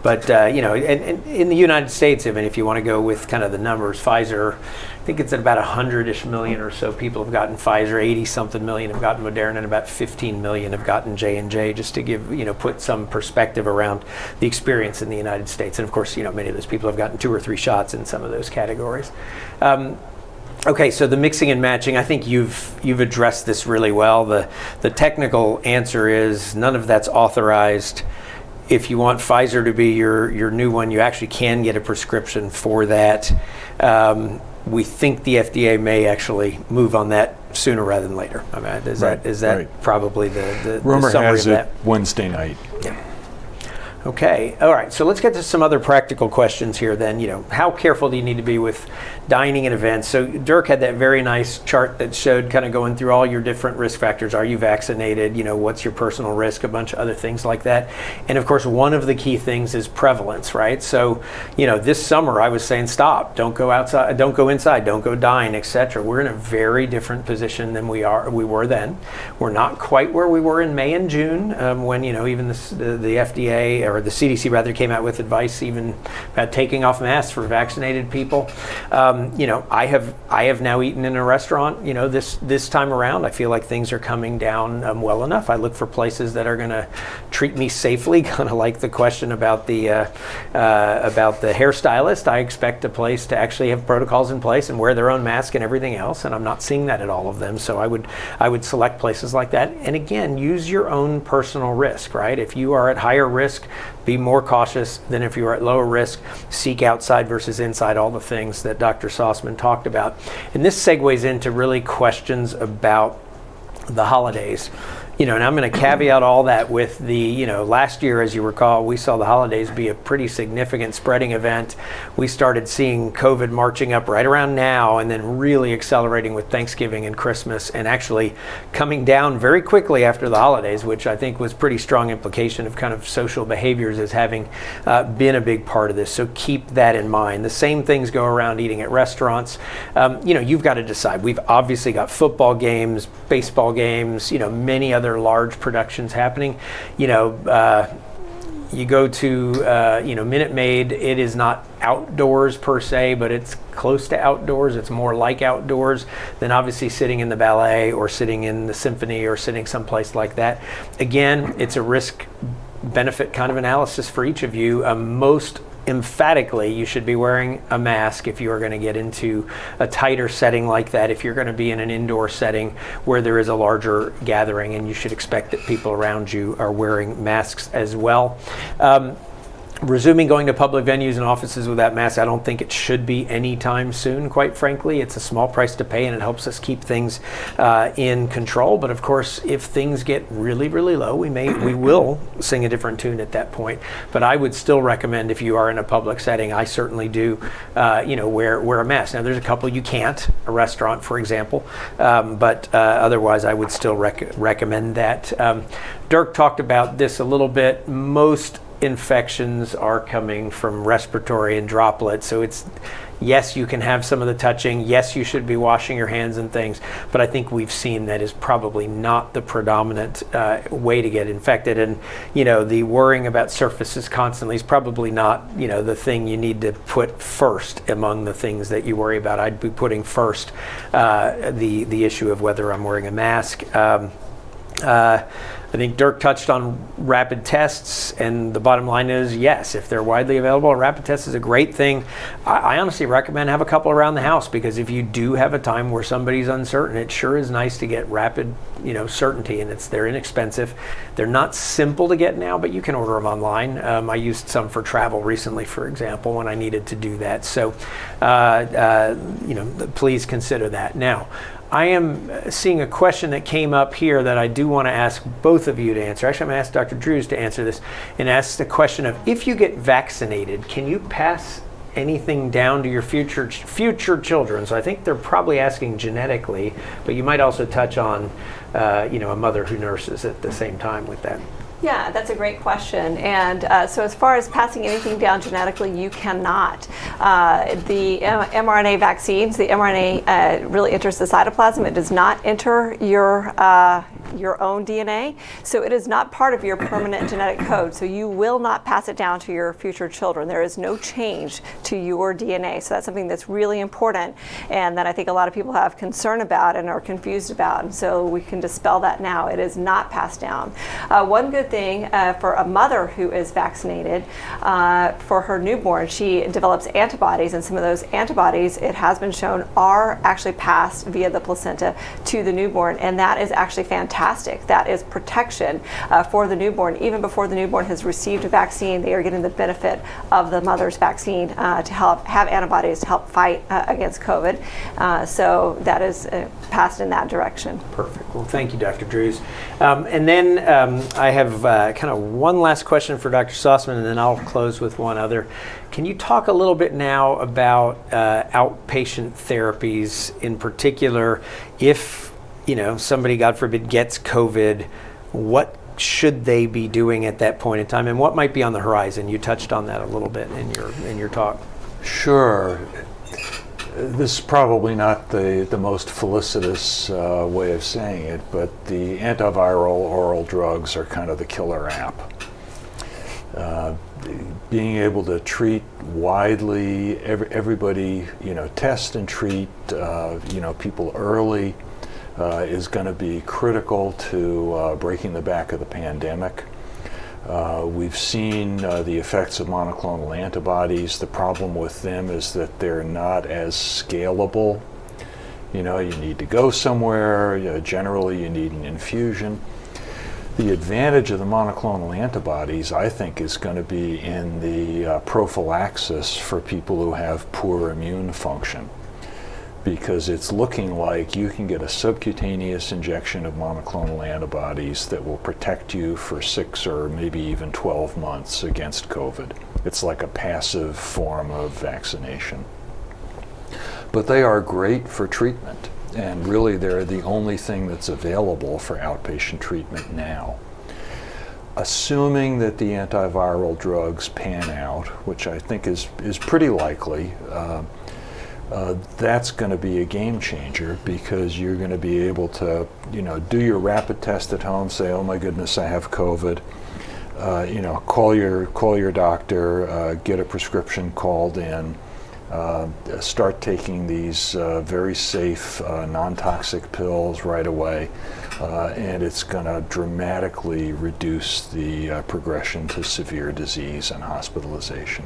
But and in the United States, even if you want to go with kind of the numbers, Pfizer, I think it's at about 100-ish million or so people have gotten Pfizer, 80-something million have gotten Moderna, and about 15 million have gotten J&J, just to give, put some perspective around the experience in the United States. And of course, many of those people have gotten 2 or 3 shots in some of those categories. Okay, so the mixing and matching, I think you've addressed this really well. The technical answer is none of that's authorized. If you want Pfizer to be your new one, you actually can get a prescription for that. We think the FDA may actually move on that sooner rather than later. I mean, is that probably the rumor summary has of it that? Wednesday night. Yeah. Okay, all right, so let's get to some other practical questions here then. How careful do you need to be with dining at events? So Dirk had that very nice chart that showed kind of going through all your different risk factors. Are you vaccinated? What's your personal risk? A bunch of other things like that. And of course, one of the key things is prevalence, right? So, this summer I was saying, stop, don't go outside, don't go inside, don't go dine, etc. We're in a very different position than we were then. We're not quite where we were in May and June when, even the FDA, or the CDC rather, came out with advice even about taking off masks for vaccinated people. I have now eaten in a restaurant, this time around. I feel like things are coming down well enough. I look for places that are going to treat me safely, kind of like the question about the hairstylist. I expect a place to actually have protocols in place and wear their own mask and everything else, and I'm not seeing that at all of them. So I would select places like that. And again, use your own personal risk, right? If you are at higher risk, be more cautious than if you are at lower risk. Seek outside versus inside, all the things that Dr. Sostman talked about. And this segues into really questions about the holidays. And I'm going to caveat all that with the, last year, as you recall, we saw the holidays be a pretty significant spreading event. We started seeing COVID marching up right around now and then really accelerating with Thanksgiving and Christmas, and actually coming down very quickly after the holidays, which I think was pretty strong implication of kind of social behaviors as having been a big part of this. So keep that in mind. The same things go around eating at restaurants. You've got to decide. We've obviously got football games, baseball games, many other large productions happening. You go to Minute Maid. It is not outdoors per se, but it's close to outdoors. It's more like outdoors than obviously sitting in the ballet or sitting in the symphony or sitting someplace like that. Again, it's a risk benefit kind of analysis for each of you. Most emphatically, you should be wearing a mask if you are going to get into a tighter setting like that, if you're going to be in an indoor setting where there is a larger gathering, and you should expect that people around you are wearing masks as well. Resuming going to public venues and offices without masks, I don't think it should be anytime soon, quite frankly. It's a small price to pay, and it helps us keep things in control. But of course, if things get really, really low, we will sing a different tune at that point. But I would still recommend, if you are in a public setting, I certainly do, wear a mask. Now, there's a couple you can't, a restaurant, for example, but otherwise, I would still recommend that. Dirk talked about this a little bit. Most infections are coming from respiratory and droplets. So yes, you can have some of the touching. Yes, you should be washing your hands and things. But I think we've seen that is probably not the predominant way to get infected. And, the worrying about surfaces constantly is probably not, the thing you need to put first among the things that you worry about. I'd be putting first the issue of whether I'm wearing a mask. I think Dirk touched on rapid tests, and the bottom line is yes, if they're widely available, a rapid test is a great thing. I honestly recommend have a couple around the house, because if you do have a time where somebody's uncertain, it sure is nice to get rapid, certainty, and they're inexpensive. They're not simple to get now, but you can order them online. I used some for travel recently, for example, when I needed to do that. So, please consider that. Now, I am seeing a question that came up here that I do want to ask both of you to answer. Actually, I'm going to ask Dr. Drews to answer this, and ask the question of, if you get vaccinated, can you pass anything down to your future children? So I think they're probably asking genetically, but you might also touch on, a mother who nurses at the same time with that. Yeah, that's a great question. And so as far as passing anything down genetically, you cannot. The mRNA vaccines, the mRNA really enters the cytoplasm. It does not enter your own DNA. So it is not part of your permanent genetic code. So you will not pass it down to your future children. There is no change to your DNA. So that's something that's really important and that I think a lot of people have concern about and are confused about. And so we can dispel that now. It is not passed down. One good thing for a mother who is vaccinated, for her newborn, she develops antibodies, and some of those antibodies, it has been shown, are actually passed via the placenta to the newborn, and that is actually fantastic. That is protection for the newborn. Even before the newborn has received a vaccine, they are getting the benefit of the mother's vaccine to help have antibodies to help fight against COVID. So that is passed in that direction. Perfect. Well, thank you, Dr. Drews. And then I have kind of one last question for Dr. Sostman, and then I'll close with one other. Can you talk a little bit now about outpatient therapies, in particular, if somebody, God forbid, gets COVID, what should they be doing at that point in time, and what might be on the horizon? You touched on that a little bit in your talk. Sure. This is probably not the most felicitous way of saying it, but the antiviral oral drugs are kind of the killer app. Being able to treat widely, everybody, test and treat, people early is going to be critical to breaking the back of the pandemic. We've seen the effects of monoclonal antibodies. The problem with them is that they're not as scalable. You need to go somewhere. Generally, you need an infusion. The advantage of the monoclonal antibodies, I think, is going to be in the prophylaxis for people who have poor immune function, because it's looking like you can get a subcutaneous injection of monoclonal antibodies that will protect you for 6 or maybe even 12 months against COVID. It's like a passive form of vaccination. But they are great for treatment, and really they're the only thing that's available for outpatient treatment now. Assuming that the antiviral drugs pan out, which I think is pretty likely, that's going to be a game changer, because you're going to be able to, do your rapid test at home, say, oh my goodness, I have COVID, call your doctor, get a prescription called in, start taking these very safe, non-toxic pills right away, and it's going to dramatically reduce the progression to severe disease and hospitalization.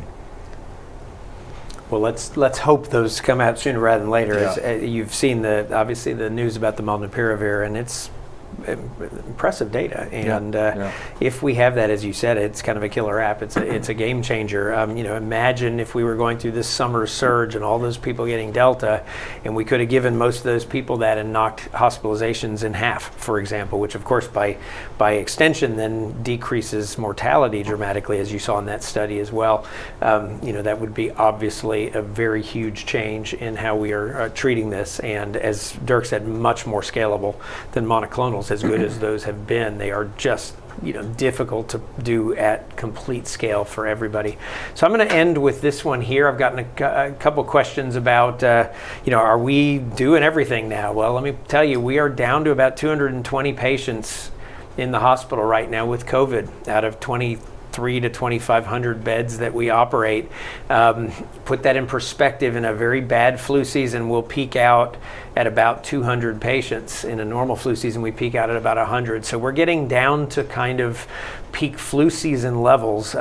Well, let's hope those come out sooner rather than later. Yeah. As you've seen obviously the news about the molnupiravir, and it's impressive data. And if we have that, as you said, it's kind of a killer app. It's a game changer. Imagine if we were going through this summer surge and all those people getting Delta, and we could have given most of those people that and knocked hospitalizations in half, for example, which of course by extension then decreases mortality dramatically, as you saw in that study as well. That would be obviously a very huge change in how we are treating this, and as Dirk said, much more scalable than monoclonals. As good as those have been, they are just difficult to do at complete scale for everybody. So I'm going to end with this one here. I've gotten a couple questions about, are we doing everything now? Well, let me tell you, we are down to about 220 patients in the hospital right now with COVID out of 23 to 2,500 beds that we operate. Put that in perspective, in a very bad flu season, we'll peak out at about 200 patients. In a normal flu season, we peak out at about 100. So we're getting down to kind of peak flu season levels.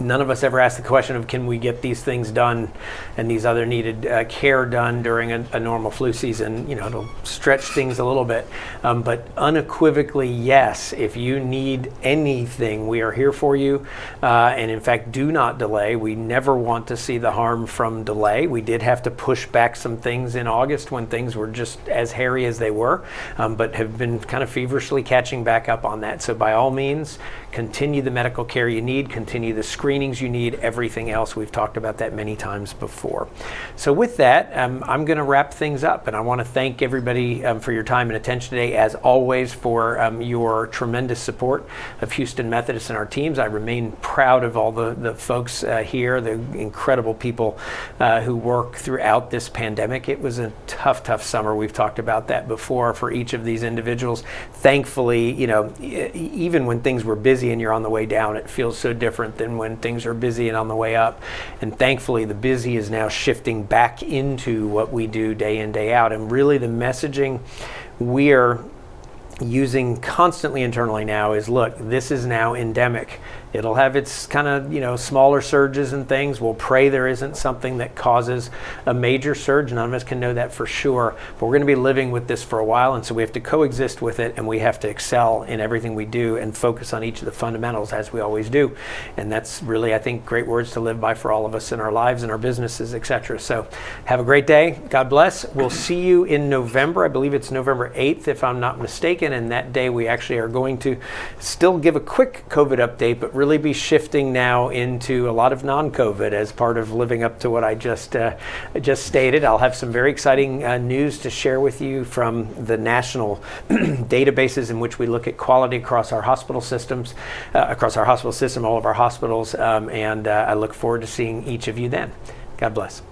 None of us ever asked the question of, can we get these things done and these other needed care done during a normal flu season? It'll stretch things a little bit, but unequivocally, yes. If you need anything, we are here for you. And in fact, do not delay. We never want to see the harm from delay. We did have to push back some things in August when things were just as hairy as they were, but have been kind of feverishly catching back up on that. So by all means, continue the medical care you need, continue the screening screenings you need, everything else. We've talked about that many times before. So with that, I'm going to wrap things up, and I want to thank everybody for your time and attention today, as always, for your tremendous support of Houston Methodist and our teams. I remain proud of all the folks here, the incredible people who work throughout this pandemic. It was a tough summer. We've talked about that before for each of these individuals. Thankfully, even when things were busy and you're on the way down, it feels so different than when things are busy and on the way up. And thankfully, the busy is now shifting back into what we do day in, day out. And really the messaging we are using constantly internally now is, look, this is now endemic. It'll have its kind of, smaller surges and things. We'll pray there isn't something that causes a major surge. None of us can know that for sure, but we're going to be living with this for a while, and so we have to coexist with it, and we have to excel in everything we do and focus on each of the fundamentals, as we always do. And that's really, I think, great words to live by for all of us in our lives and our businesses, etc. So have a great day. God bless. We'll see you in November. I believe it's November 8th, if I'm not mistaken, and that day we actually are going to still give a quick COVID update, but really be shifting now into a lot of non-COVID as part of living up to what I just stated. I'll have some very exciting news to share with you from the national databases in which we look at quality across our hospital systems, all of our hospitals, and I look forward to seeing each of you then. God bless.